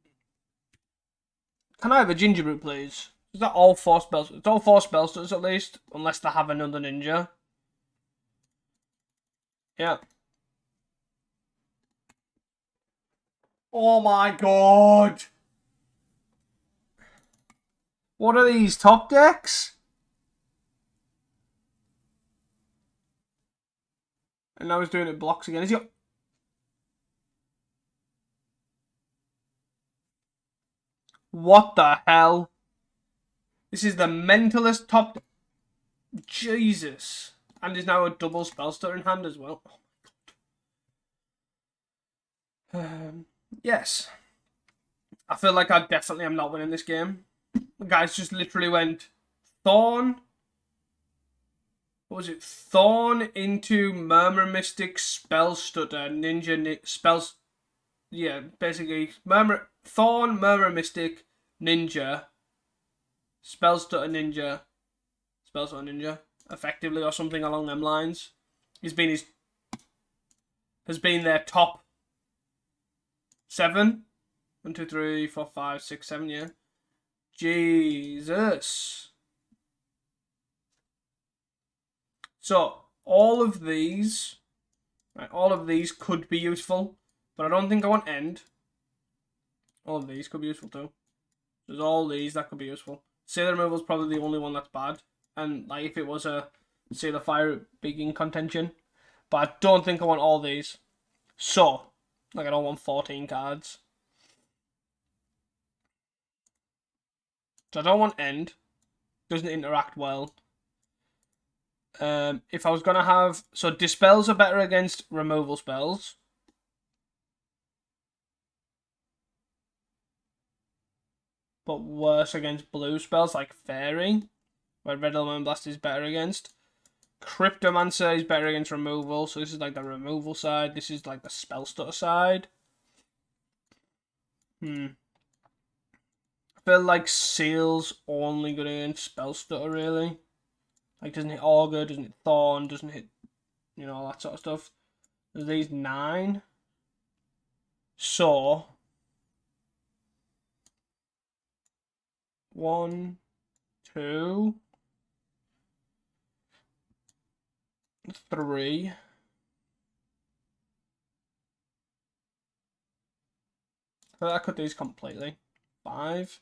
Can I have a ginger root, please? Is that all 4 spells? It's all 4 spell stutters at least. Unless they have another ninja. Yeah. Oh my god! What are these top decks? And now he's doing it blocks again. Is he? What the hell? This is the mentalist top. Jesus. And there's now a double spell stutter in hand as well. Oh my god. Yes. I feel like I definitely am not winning this game. The guys just literally went Thorn. What was it? Thorn into Murmur Mystic Spell Stutter Ninja Spells. Yeah, basically Thorn, Murmur Mystic, Ninja, Spell Stutter Ninja, Spell Stutter Ninja, effectively, or something along them lines. Has been their top 7. 1, 2, 3, 4, 5, 6, 7, yeah. Jesus. So all of these could be useful, but I don't think I want end. All of these could be useful too. There's all these that could be useful. Sailor Removal is probably the only one that's bad, and like if it was a Sailor Fire big in contention, but I don't think I want all these. So, like I don't want 14 cards. So I don't want end. Doesn't interact well. If I was gonna have dispels are better against removal spells. But worse against blue spells like Fairy, where Red Element Blast is better against. Cryptomancer is better against removal, so this is like the removal side. This is like the spell stutter side. I feel like Seal's only good against spell stutter, really. Like, doesn't hit Augur, doesn't hit Thorn, doesn't hit, all that sort of stuff. There's these 9. So, 1, 2, 3. So I cut these completely. 5.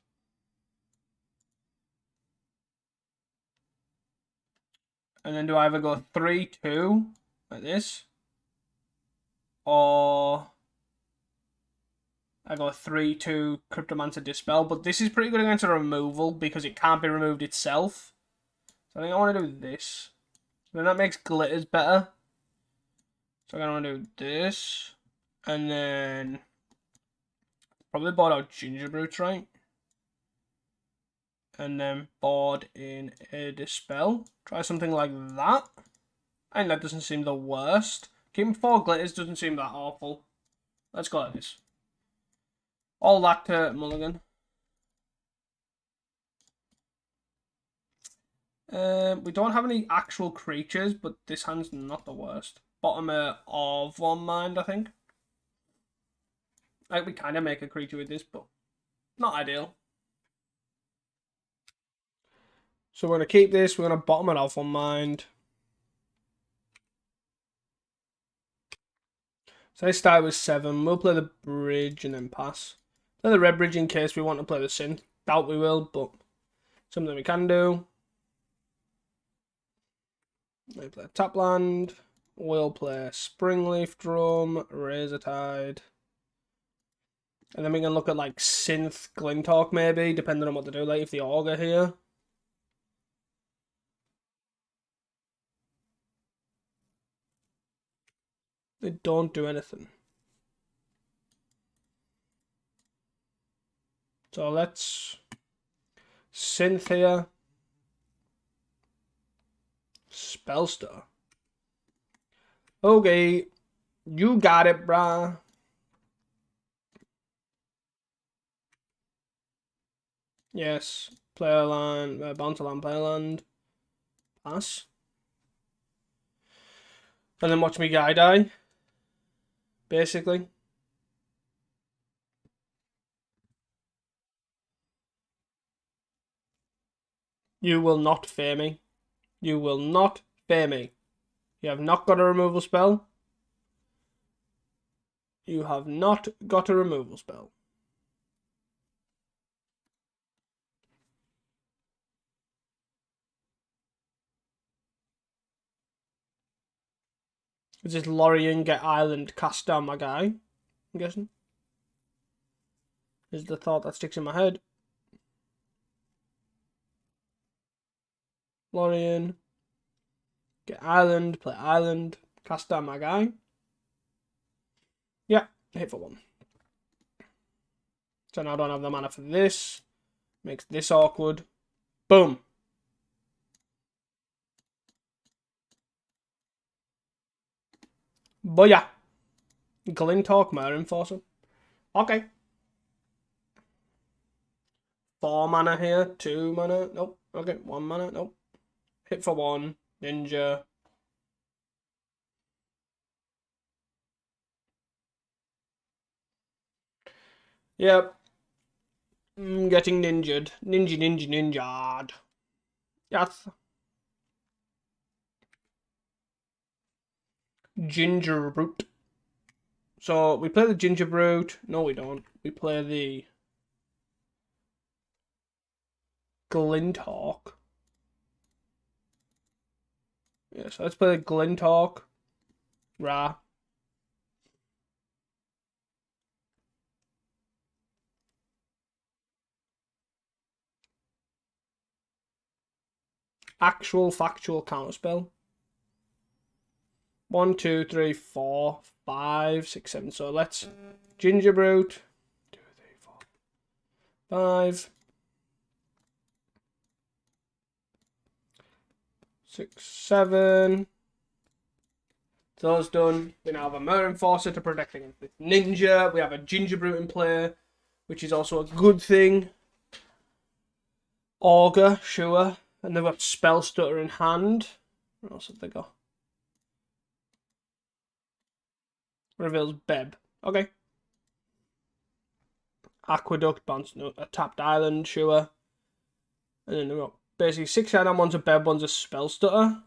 And then do I either go 3, 2, like this, or I go 3, 2, Cryptomancer Dispel, but this is pretty good against a removal because it can't be removed itself. So I think I want to do this. Then that makes glitters better. So I'm going to do this, and then probably board out Ginger Brutes, right? And then board in a Dispel. Try something like that. I think that doesn't seem the worst. Keeping 4 glitters doesn't seem that awful. Let's go like this. All that to mulligan. We don't have any actual creatures, but this hand's not the worst. Bottom of 1 mind, I think. Like, we kind of make a creature with this, but not ideal. So we're going to keep this. We're going to bottom it off 1 mind. So I start with 7. We'll play the bridge and then pass. Play the red bridge in case we want to play the synth. Doubt we will, but something we can do. We play tap land. We'll play Springleaf Drum, Razor Tide. And then we can look at like Synth Glintalk maybe, depending on what to do, like if the Augur here. They don't do anything. So let's Synth here. Spellstar. Okay, you got it, brah. Yes, Player land, bounce a land, player land. Pass. And then watch me guy die. Basically. You will not fear me. You will not fear me. You have not got a removal spell. You have not got a removal spell. Is this Lorien get island cast down my guy? I'm guessing. Is the thought that sticks in my head. Lorien. Get island, play island, cast down my guy. Yeah, hit for 1. So now I don't have the mana for this. Makes this awkward. Boom. Booyah. Glintalk, Mare Enforcer. Okay. 4 mana here, 2 mana. Nope. Okay, 1 mana. Nope. Hit for 1. Ninja. Yep. Getting ninjaed. Ninja'd. Yes. Ginger Brute. So we play the Ginger Brute. No, we don't. We play the Glintalk. Yeah, so let's play the Glintalk. Ra. Actual factual counterspell. 1, 2, 3, 4, 5, 6, 7. So let's Ginger Brute. 2, 3, 4, 5, 6, 7. Those done. We now have a Mare Enforcer to protect against this ninja. We have a Ginger Brute in play, which is also a good thing. Augur, sure. And they've got Spell Stutter in hand. What else have they got? Reveals Beb. Okay. Aqueduct, bounce, no, a tapped island, sure. And then they've got basically 6 item, one's a Beb, one's a Spell Stutter.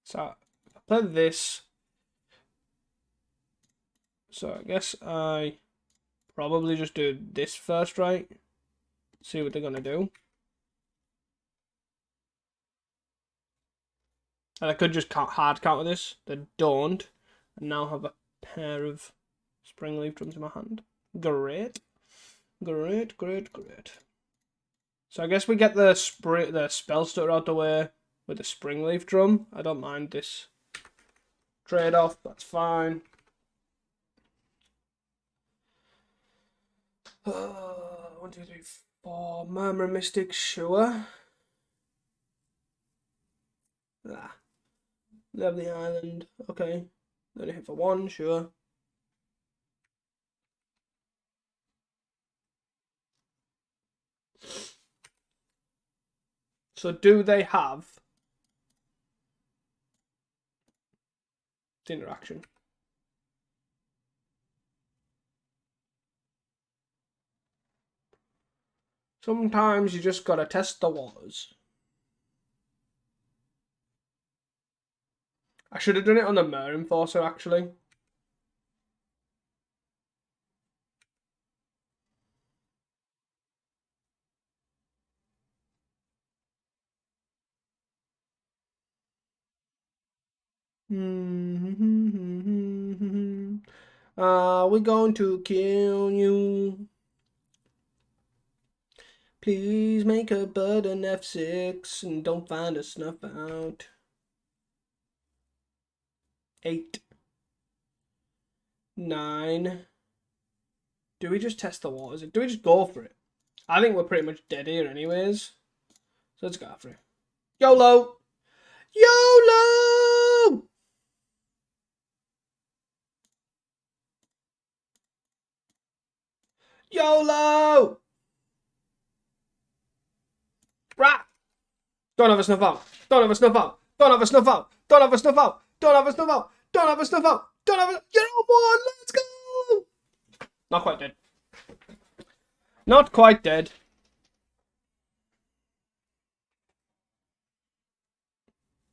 So I play this. So I guess I probably just do this first, right? See what they're gonna do. And I could just hard counter this. They don't. And now have a pair of Springleaf Drums in my hand. Great. Great, great, great. So I guess we get the Spell Stutter out the way with the Springleaf Drum. I don't mind this trade-off. That's fine. 1, 2, 3, 4. Murmur Mystic, sure. Ah. Lovely Island, okay. Then hit for 1, sure. So do they have the interaction? Sometimes you just gotta test the waters. I should have done it on the Mare Enforcer, actually. We're going to kill you. Please make a button F6 and don't find a snuff out. 8. 9. Do we just test the waters? Do we just go for it? I think we're pretty much dead here anyways. So let's go for it. YOLO! YOLO! YOLO! Rat! Don't have a snuff out. Don't have a snuff out. Don't have a snuff out. Don't have a snuff out. Don't have a snuff out. Don't have a snuff out. Don't have a... You're on one! Let's go! Not quite dead. Not quite dead.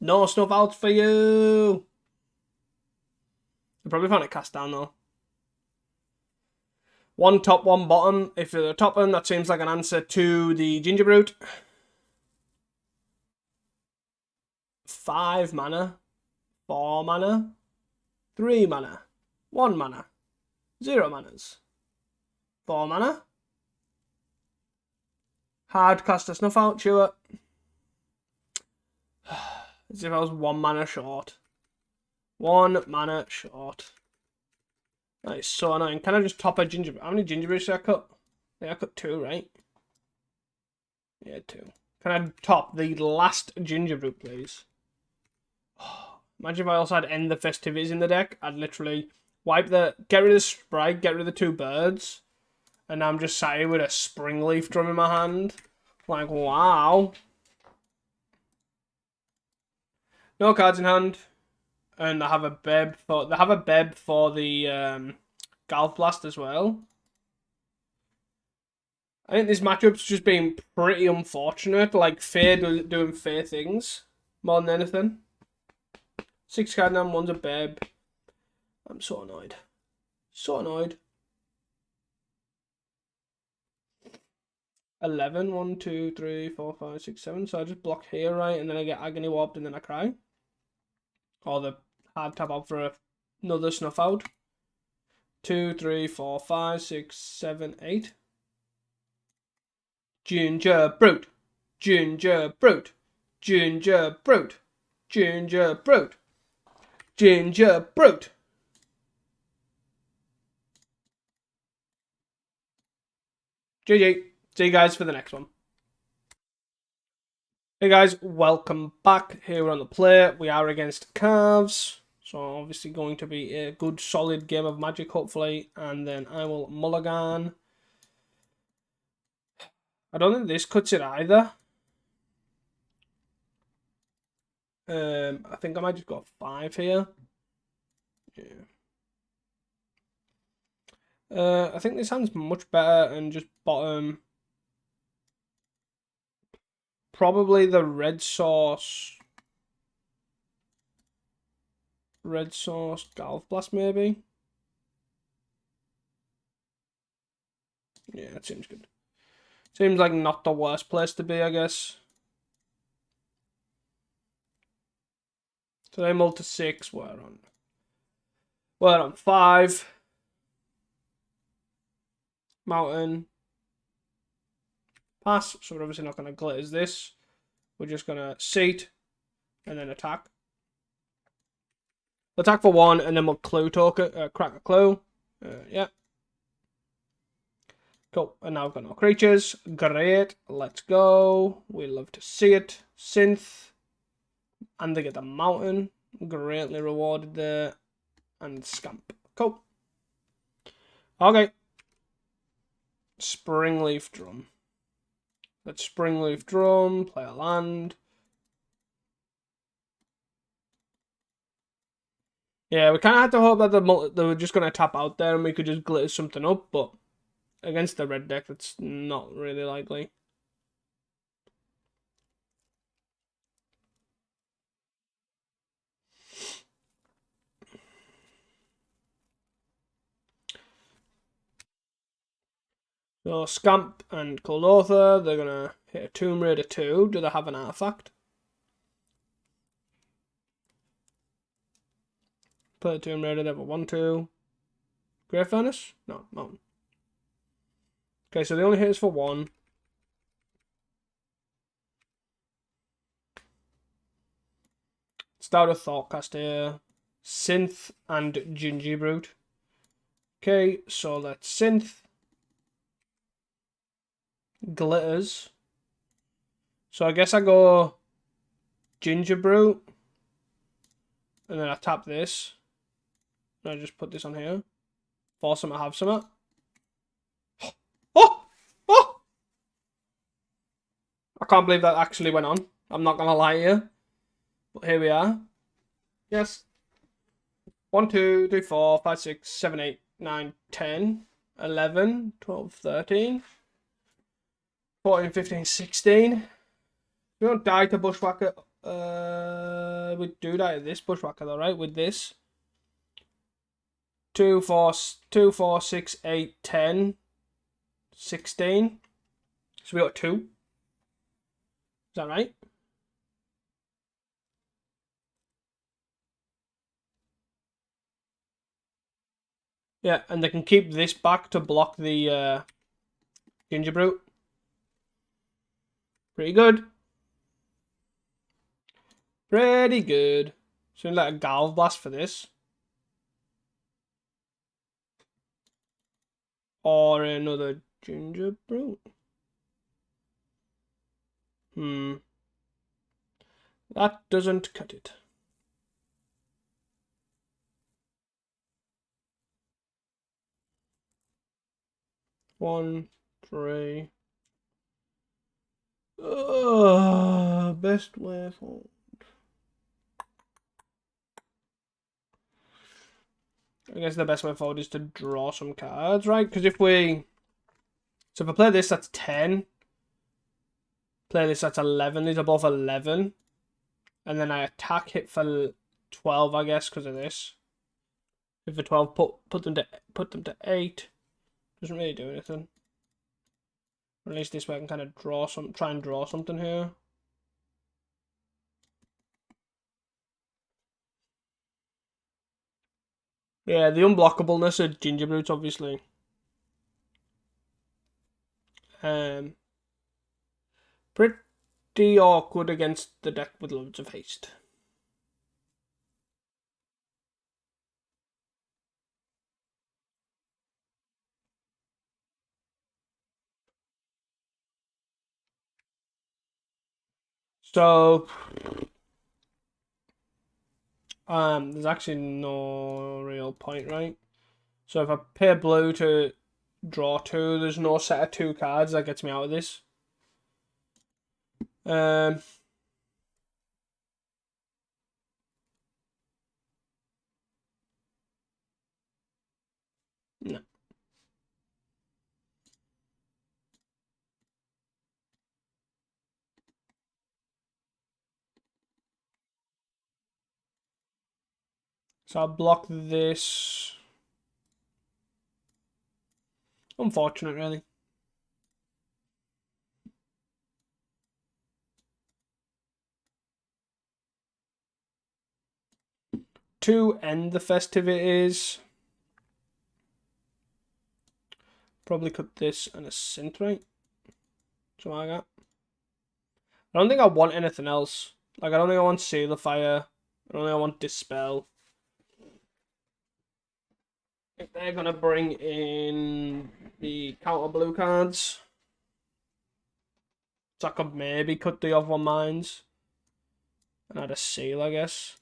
No snuff outs for you. You probably found it cast down though. One top, one bottom. If you're the top one, that seems like an answer to the Ginger Brute. 5 mana. 4 mana. 3 mana. 1 mana. 0 manas. 4 mana. Hard cast a snuff out, chew it. As if I was 1 mana short. 1 mana short. That is so annoying. Can I just top a ginger? How many ginger brews did I cut? Yeah, I cut 2, right? Yeah, 2. Can I top the last ginger brew, please? Imagine if I also had End the Festivities in the deck. I'd literally wipe the... Get rid of the Sprite, get rid of the 2 birds. And now I'm just sat here with a Springleaf drum in my hand. Like, wow. No cards in hand. And I have a Beb for... They have a Beb for the Golf Blast as well. I think this matchup's just been pretty unfortunate. Like, Fair doing fair things. More than anything. 6 card now, 1's a Beb. I'm so annoyed. So annoyed. 11. 1, 2, 3, 4, 5, 6, 7. So I just block here, right? And then I get Agony Warped and then I cry. Or the hard tap out for another snuff out. 2, 3, 4, 5, 6, 7, 8. Ginger Brute. Ginger Brute. Ginger Brute. Ginger Brute. Ginger Brute. GG. See you guys for the next one. Hey guys, welcome back. Here we're on the play. We are against Calves. So obviously going to be a good solid game of Magic hopefully. And then I will mulligan. I don't think this cuts it either. I think I might just go 5 here. Yeah. I think this hand's much better and just bottom. Probably the red sauce. Red sauce Golf Blast maybe. Yeah, that seems good. Seems like not the worst place to be, I guess. So they mulled to 6. We're on 5. Mountain. Pass. So we're obviously not going to glitters this. We're just going to seat and then attack. Attack for 1 and then we'll clue talk it, crack a clue. Yeah. Cool. And now we've got no creatures. Great. Let's go. We love to see it. Synth. And they get the mountain. Greatly rewarded there. And Scamp. Cool. Okay. Springleaf Drum. Let's Springleaf Drum. Play a land. Yeah, we kind of had to hope that they were just going to tap out there and we could just glitter something up. But against the red deck, that's not really likely. So Scamp and Cold Author, they're going to hit a Tomb Raider 2. Do they have an artifact? Play a Tomb Raider, level 1, 2. Grey Furnace? No, Mountain. Okay, so they only hit us for 1. Start a Thoughtcast here. Synth and Gingy Brute. Okay, so let's Synth. Glitters. So I guess I go Ginger Brute. And then I tap this. And I just put this on here. Force them to have some. I can't believe that actually went on. I'm not gonna lie to you. But here we are. Yes. 1, 2, 3, 4, 5, 6, 7, 8, 9, 10, 11, 12, 13, 14, 15, 16. We don't die to Bushwhacker. We do die to this Bushwhacker though, right? With this. 2, 4, 2, 4, 6, 8, 10, 16. So we got 2. Is that right? Yeah, and they can keep this back to block the Ginger Brute. Pretty good. Pretty good. So like a Galv Blast for this. Or another Ginger Brute. That doesn't cut it. One, 3. Best way forward. I guess the best way forward is to draw some cards, right? Because if we... So if I play this, that's 10. Play this, that's 11. These are both 11. And then I attack hit for 12, I guess, because of this. If for 12, put them to 8. Doesn't really do anything. Or at least this way I can kind of try and draw something here. Yeah, the unblockableness of Ginger Brutes, obviously. Pretty awkward against the deck with loads of haste. So, there's actually no real point, right? So if I pay blue to draw 2, there's no set of 2 cards that gets me out of this. No. So I'll block this. Unfortunate, really. To end the festivities, probably cut this and a synth, right? So I got. I don't think I want anything else. Like, I don't think I want Seal the Fire. I don't think I want Dispel. If they're gonna bring in the counter blue cards, so I could maybe cut the other mines and add a seal, I guess.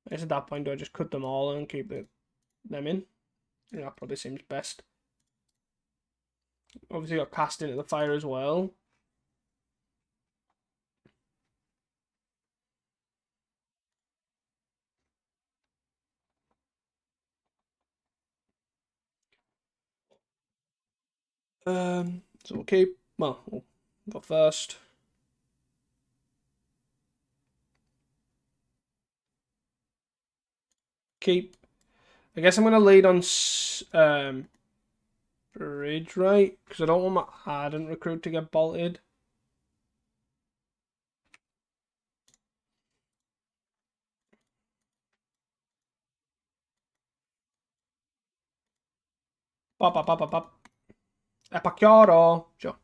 I guess at that point, do I just cut them all and keep them in? Yeah, that probably seems best. Obviously, got cast into the fire as well. So we'll keep. Well, we'll go first. Keep. I guess I'm gonna lead on bridge, right? Because I don't want my Ardent Recruit to get bolted. Pop, pop, pop, pop, pop. Epacchiaro. Sure.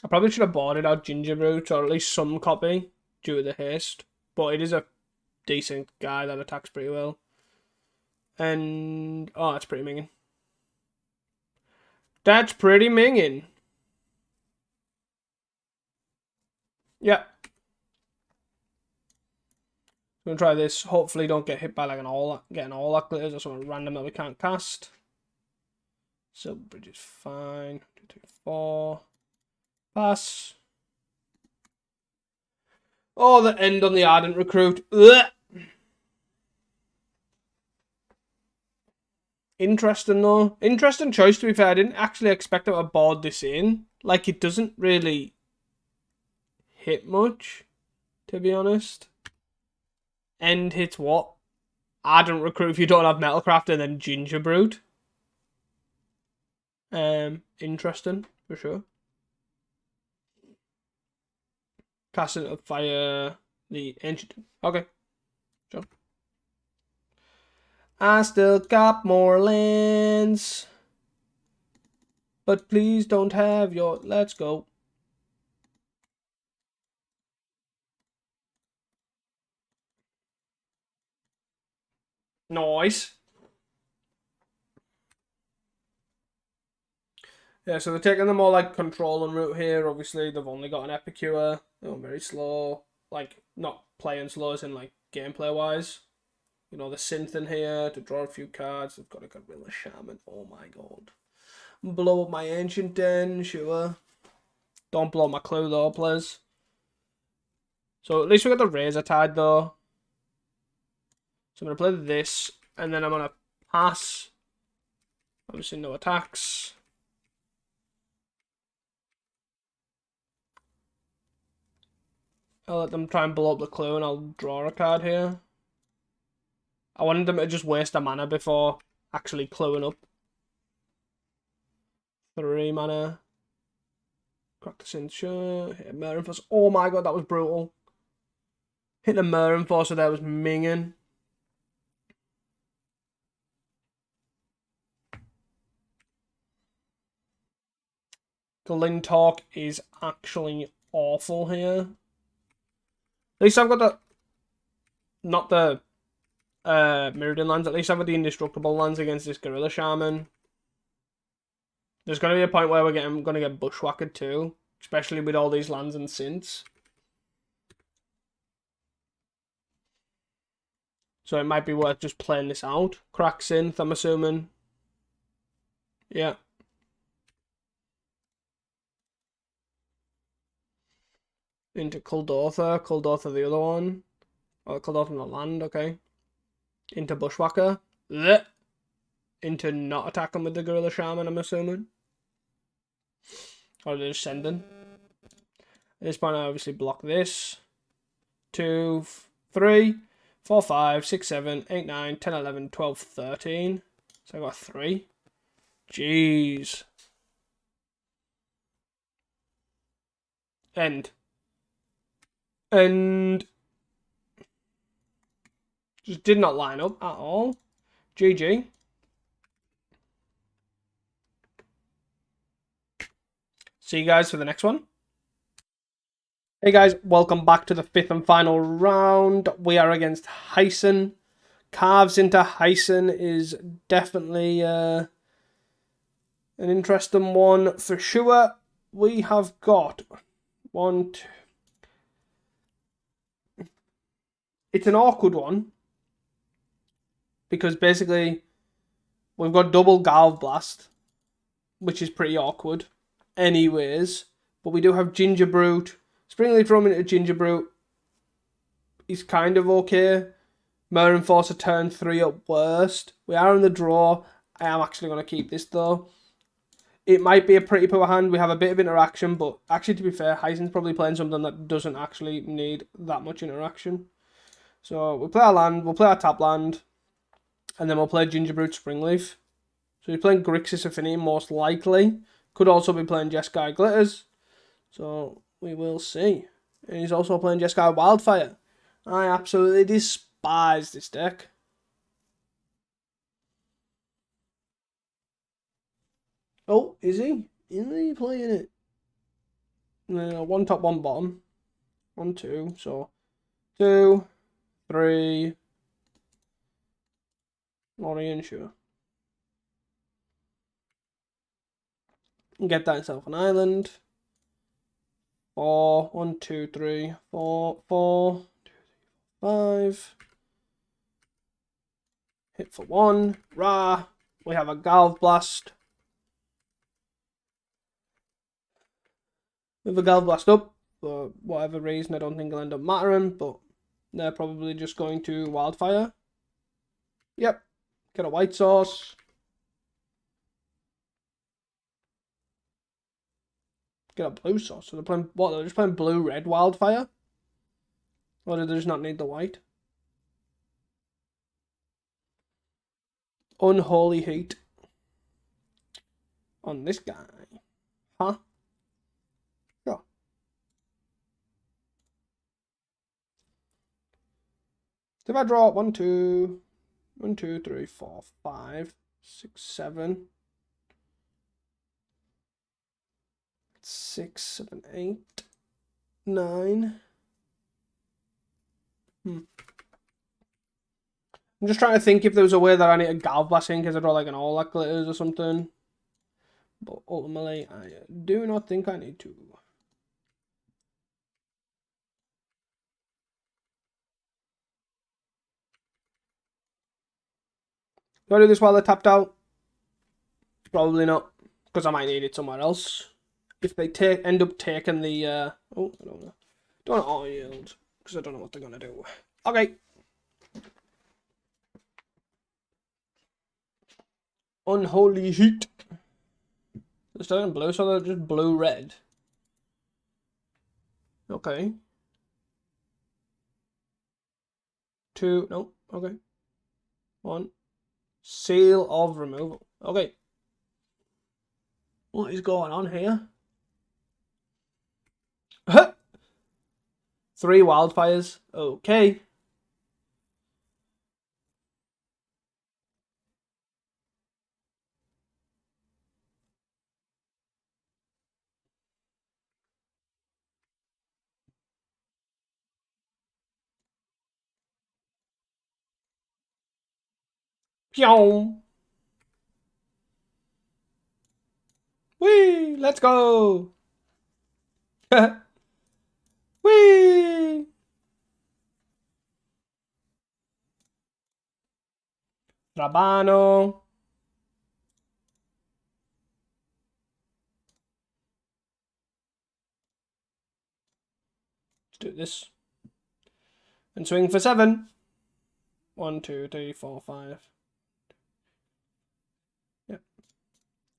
I probably should have bought it out Ginger Root, or at least some copy, due to the haste. But it is a decent guy that attacks pretty well. And, oh, that's pretty minging. That's pretty minging. Yeah. I'm gonna try this. Hopefully, don't get hit by like getting all that glitters or something random that we can't cast. Silver bridge is fine. 2, 3, 4. Pass. Oh, the end on the Ardent Recruit. Ugh. Interesting though. Interesting choice, to be fair. I didn't actually expect him to board this in. Like, it doesn't really hit much, to be honest. End hits what? Ardent Recruit if you don't have Metalcraft, and then Ginger Brute. Interesting, for sure. Casting up via the Ancient. Okay. Sure. I still got more lands. But please don't have your... Let's go. Nice. Yeah, so they're taking the more like controlling route here. Obviously, they've only got an Epicure. They're very slow. Like, not playing slow as in like gameplay wise. You know, the synth in here to draw a few cards. They've got a Gorilla Shaman. Oh my god. Blow up my Ancient Den, sure. Don't blow my Clue though, please. So at least we got the Razor Tide though. So I'm going to play this, and then I'm going to pass. Obviously no attacks. I'll let them try and blow up the Clue, and I'll draw a card here. I wanted them to just waste a mana before actually cluing up. 3 mana. Crack the Cincher. Hit a Mirror Force. Oh my god, that was brutal. Hit the Mirror Force, so there was minging. Glintalk is actually awful here. At least I've got the... Not the Mirrodin lands. At least I've got the Indestructible lands against this Gorilla Shaman. There's going to be a point where we're going to get bushwhacked too. Especially with all these lands and synths. So it might be worth just playing this out. Crack synth, I'm assuming. Yeah. Into Kuldotha. Kuldotha the other one. Oh, Kuldotha on the land, okay. Into Bushwhacker. Blech. Into not attacking with the Gorilla Shaman, I'm assuming. Or they're just sending. At this point, I obviously block this. 2, 3, 4, 5, 6, 7, 8, 9, 10, 11, 12, 13. So I got 3. Jeez. End. And just did not line up at all. GG. See you guys for the next one. Hey guys, welcome back to the 5th and final round. We are against Hyson. Carves into Hyson is definitely an interesting one for sure. We have got 1, 2. It's an awkward one because basically we've got double Galv Blast, which is pretty awkward anyways. But we do have Ginger Brute. Springleaf Drum into Ginger Brute is kind of okay. Mirror Enforcer turn 3 at worst. We are in the draw. I am actually going to keep this though. It might be a pretty poor hand. We have a bit of interaction, but actually to be fair, Hyson's probably playing something that doesn't actually need that much interaction. So we'll play our land, we'll play our tap land, and then we'll play Ginger Brute Springleaf. So he's playing Grixis Affinity most likely. Could also be playing Jeskai Glitters. So we will see. And he's also playing Jeskai Wildfire. I absolutely despise this deck. Oh, is he? Is he playing it? No, 1 top, 1 bottom. 1, 2. So 2, 3. Lorien, sure. Get that himself an island. 4, 1, 2, 3, 4, 4. 5. Hit for 1. Rah. We have a Galv Blast. With a Galv Blast up, for whatever reason, I don't think it'll end up mattering, but they're probably just going to Wildfire. Yep. Get a White Source. Get a Blue Source. So they're playing, what, they're just playing Blue-Red Wildfire? Or do they just not need the white? Unholy Heat. On this guy. Huh? Sure. If I draw 1, 2, 1, 2, 3, 4, 5, 6, 7, 6, 7, 8, 9. I'm just trying to think if there was a way that I need to Galv Blast in because I draw like an all that glitters or something. But ultimately, I do not think I need to. Do I do this while they're tapped out? Probably not, because I might need it somewhere else. If they end up taking the oh, I don't know. Don't auto yield because I don't know what they're gonna do. Okay. Unholy Heat. They're still in blue, so they're just blue-red. Okay. 2, no, okay. 1. Seal of removal. Okay. What is going on here? 3 wildfires. Okay. Pyong. Whee! Let's go! Whee! Rabano. Let's do this. And swing for 7. 1, 2, 3, 4, 5. Yep.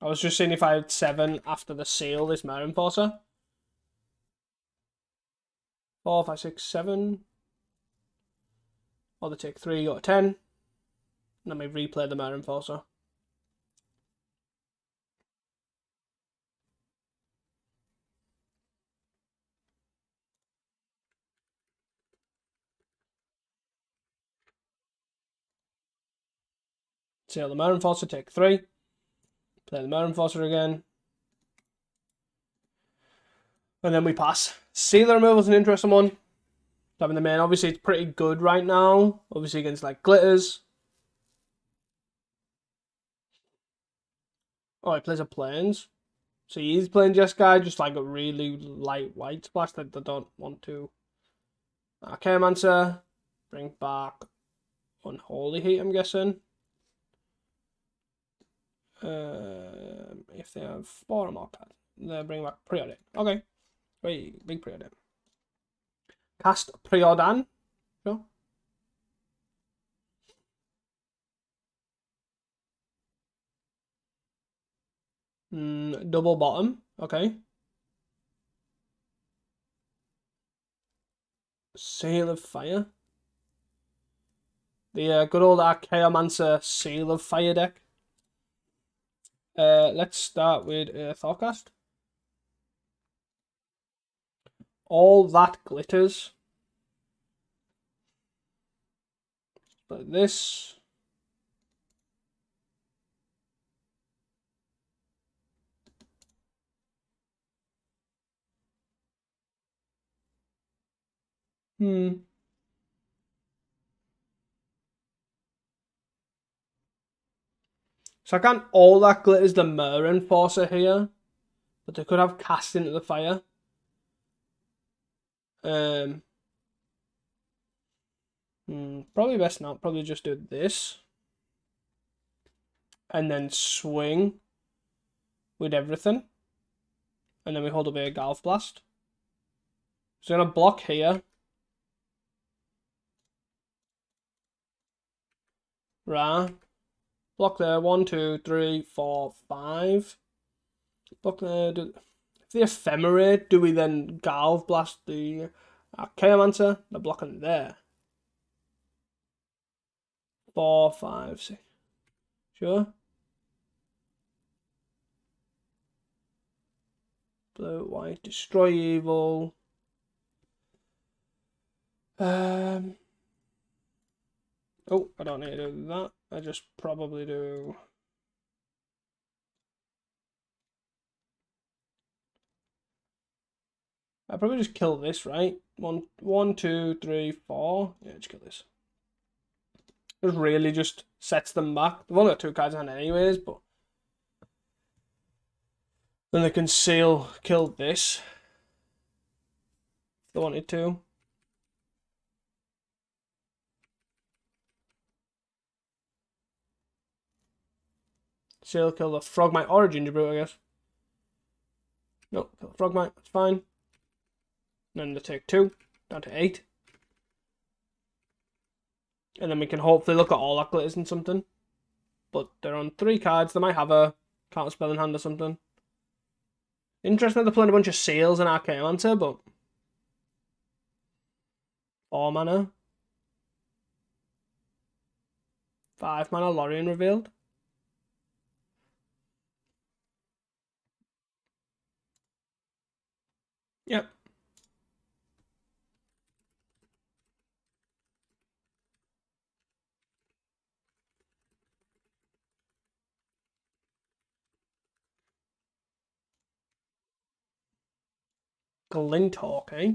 I was just seeing if I had 7 after the seal, this Mare Enforcer. 4, 5, 6, 7. Or they take 3, go to 10. Let me replay the Mare Enforcer. Seal the Mare Enforcer, take 3. Play the Mare Enforcer again. And then we pass. Sealer removal is an interesting one. Having the main, obviously, it's pretty good right now. Obviously, against like glitters. Oh, he plays a planes. So he's playing Jeskai, just like a really light white splash that they don't want to. Archaeomancer. Bring back Unholy Heat, I'm guessing. If they have 4 or more cards, they bring back Preordain. Okay. Wait, big Preordain. Cast Preordain. Sure. Double bottom. Okay. Seal of Fire. The good old Archaeomancer Seal of Fire deck. Let's start with Thorcast. All that glitters. Like this. So I can't all that glitters the Mare Enforcer here. But they could have cast into the fire. Probably best not. Probably just do this. And then swing with everything. And then we hold up a Golf Blast. So I'm going to block here. Right. Block there. 1, 2, 3, 4, 5. Block there. The Ephemerate, do we then Golf Blast the Chaomancer? They're blocking there. 4, 5, 6. Sure. Blue, white, destroy evil. Oh, I don't need to do that. I just probably do. I probably just kill this, right? 1, 2, 3, 4. Yeah, just kill this. It really just sets them back. They've only got 2 cards in hand anyways, but then they can kill this if they wanted to. Kill the Frogmite or a Gingerbrute, I guess. No, kill the Frogmite, that's fine. And then they take 2, down to 8. And then we can hopefully look at all that glitters and something. But they're on 3 cards. They might have a counter spell in hand or something. Interesting that they're playing a bunch of Seals and Archaeomancer, but 4 mana. 5 mana, Lorien revealed. Yep. Glinthawk, eh?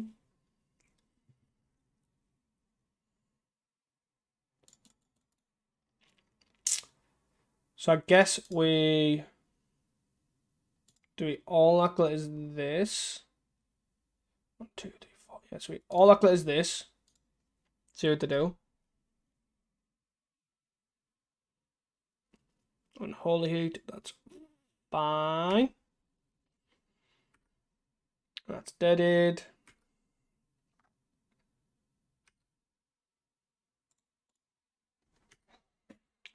So I guess we all that glitters this. 1, 2, 3, 4. Yeah, so all that glitters this. See what to do. Unholy Heat, that's fine. That's deaded.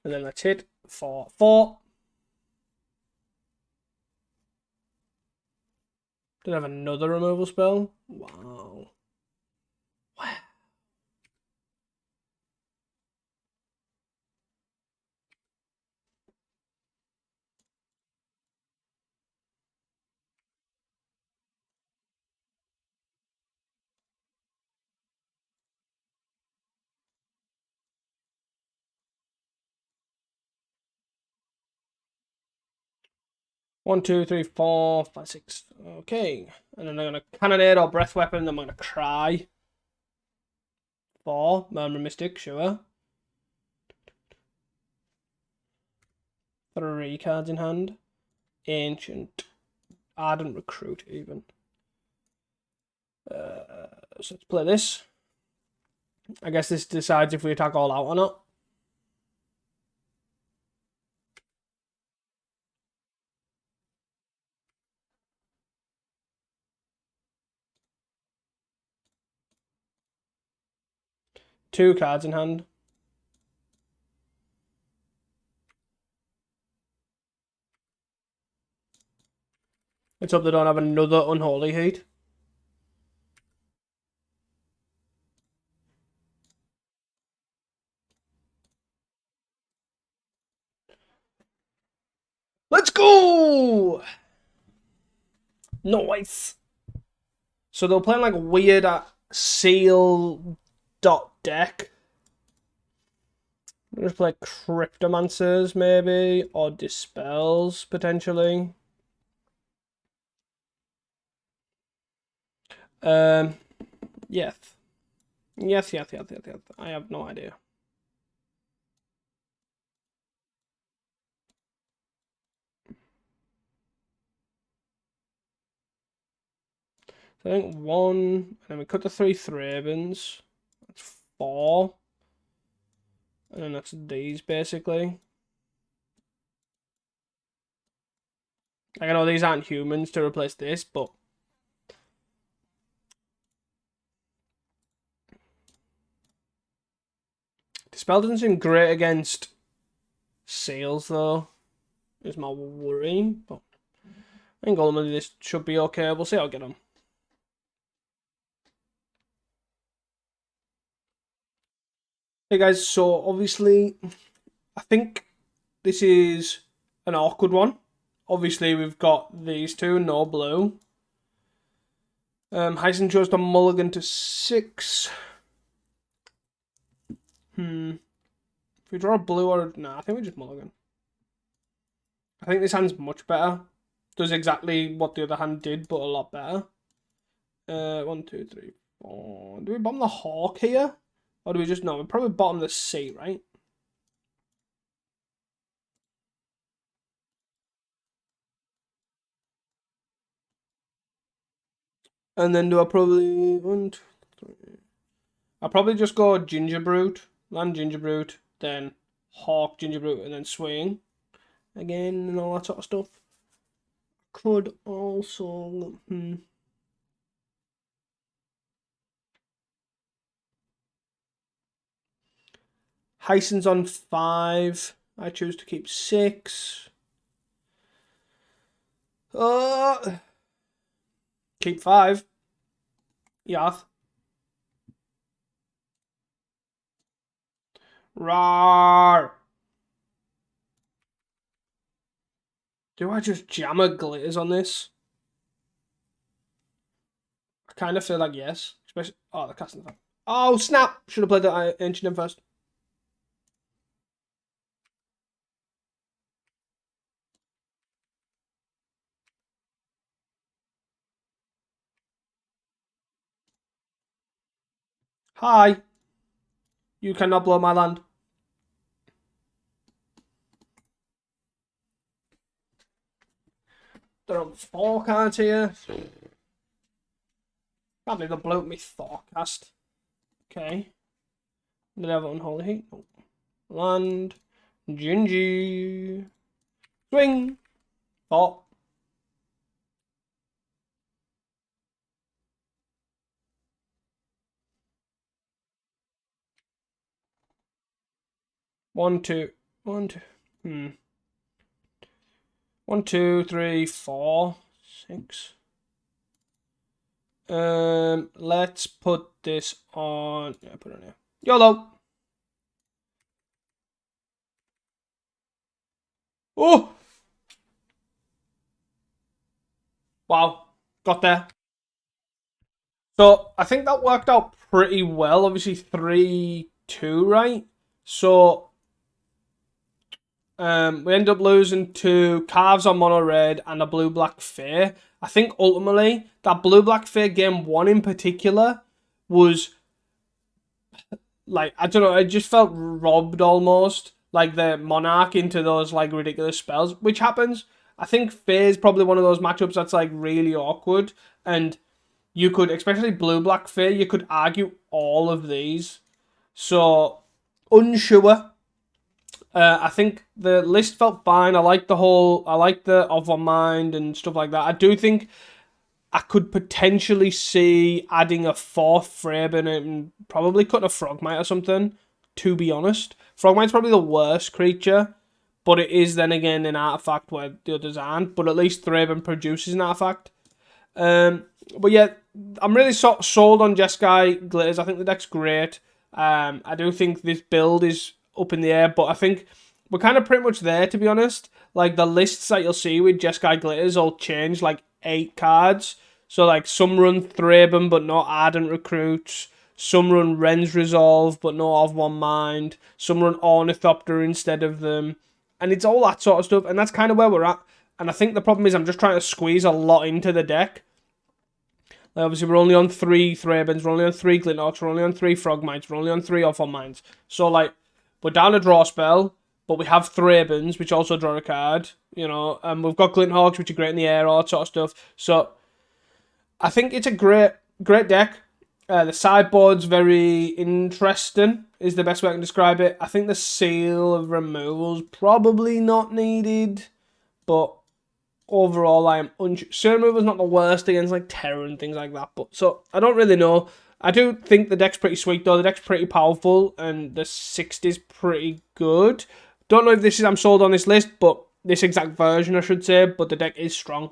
And then let's hit for 4. Did I have another removal spell? Wow. Wow. One, 2, 3, 4, 5, 6. Okay. And then I'm going to Cannonade or Breath Weapon, and I'm going to Cry. 4. Murmur Mystic, sure. 3 cards in hand. Ancient. Ardent Recruit, even. So let's play this. I guess this decides if we attack all out or not. Two cards in hand. Let's hope they don't have another Unholy Heat. Let's go! Nice. So they're playing like weird seal dot deck. Just play Cryptomancers maybe, or Dispels potentially. Yes. Yes. I have no idea. So I think 1, and then we cut the 3 Thrabins. That's 4. And then that's these, basically. Like, I know these aren't humans to replace this, but... Dispel doesn't seem great against seals, though. Is my worry, but... I think ultimately this should be okay. We'll see how I get on. Hey guys, so obviously, I think this is an awkward one. Obviously, we've got these two, no blue. Heisen chose to mulligan to 6. If we draw a blue or... Nah, I think we just mulligan. I think this hand's much better. Does exactly what the other hand did, but a lot better. 1, 2, 3, 4. Do we bomb the hawk here? Or do we just... No, we probably bottom the sea, right? And then do I probably... 1, 2, 3... I'll probably just go Ginger Brute, land Ginger Brute, then Hawk Ginger Brute, and then Swing again, and all that sort of stuff. Could also... Heisen's on 5. I choose to keep 6. Keep 5. Yath. Rawr. Do I just jam a glitters on this? I kind of feel like yes. Especially... Oh, the casting effect. Oh, snap! Should have played the Ancient in first. Hi. You cannot blow my land. They're on 4 cards here. Can't believe they blew up me Thorcast. Okay. Did I have Unholy Heat? Oh. Land. Gingy. Swing. Thought. One, two. 1, 2. 1, 2, 3, 4, 6. Let's put this on. Yeah, put it on here. YOLO. Oh! Wow. Got there. So, I think that worked out pretty well. Obviously, 3-2, right? So, we end up losing to Carves on mono red and a blue black fair. I think ultimately that blue black fair game 1 in particular was like, I don't know, it just felt robbed almost. Like the Monarch into those like ridiculous spells, which happens. I think fair is probably one of those matchups that's like really awkward, and you could, especially blue black fair, you could argue all of these. So unsure. I think the list felt fine. I like the of one mind and stuff like that. I do think I could potentially see adding a 4th Fraben and probably cutting a Frogmite or something, to be honest. Frogmite's probably the worst creature, but it is then again an artifact where the others aren't, but at least Thraben produces an artifact. But yeah, I'm really sold on Jeskai Glitters. I think the deck's great. I do think this build is up in the air, but I think we're kind of pretty much there, to be honest. Like, the lists that you'll see with Jeskai Glitters all change like 8 cards. So, like, some run Thraben but not Ardent Recruits. Some run Ren's Resolve but not of One Mind. Some run Ornithopter instead of them. And it's all that sort of stuff, and that's kind of where we're at. And I think the problem is I'm just trying to squeeze a lot into the deck. Obviously, we're only on 3 Thrabens, we're only on 3 Glinthawks, we're only on 3 Frogmites, we're only on 3 Off On Minds. So, like, we're down a draw spell, but we have Thrabens, which also draw a card, you know, and we've got Glinthawks, which are great in the air, all that sort of stuff. So, I think it's a great deck. The sideboard's very interesting, is the best way I can describe it. I think the seal of removal's probably not needed, but overall I am unsure. Seal removal's not the worst against like Terror and things like that, but so I don't really know. I do think the deck's pretty sweet though. The deck's pretty powerful and the 60's pretty good. Don't know if this is I'm sold on this list, but this exact version I should say, but the deck is strong.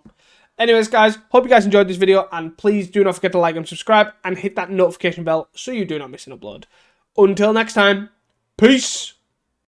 Anyways, guys, hope you guys enjoyed this video, and please do not forget to like and subscribe, and hit that notification bell so you do not miss an upload. Until next time, peace!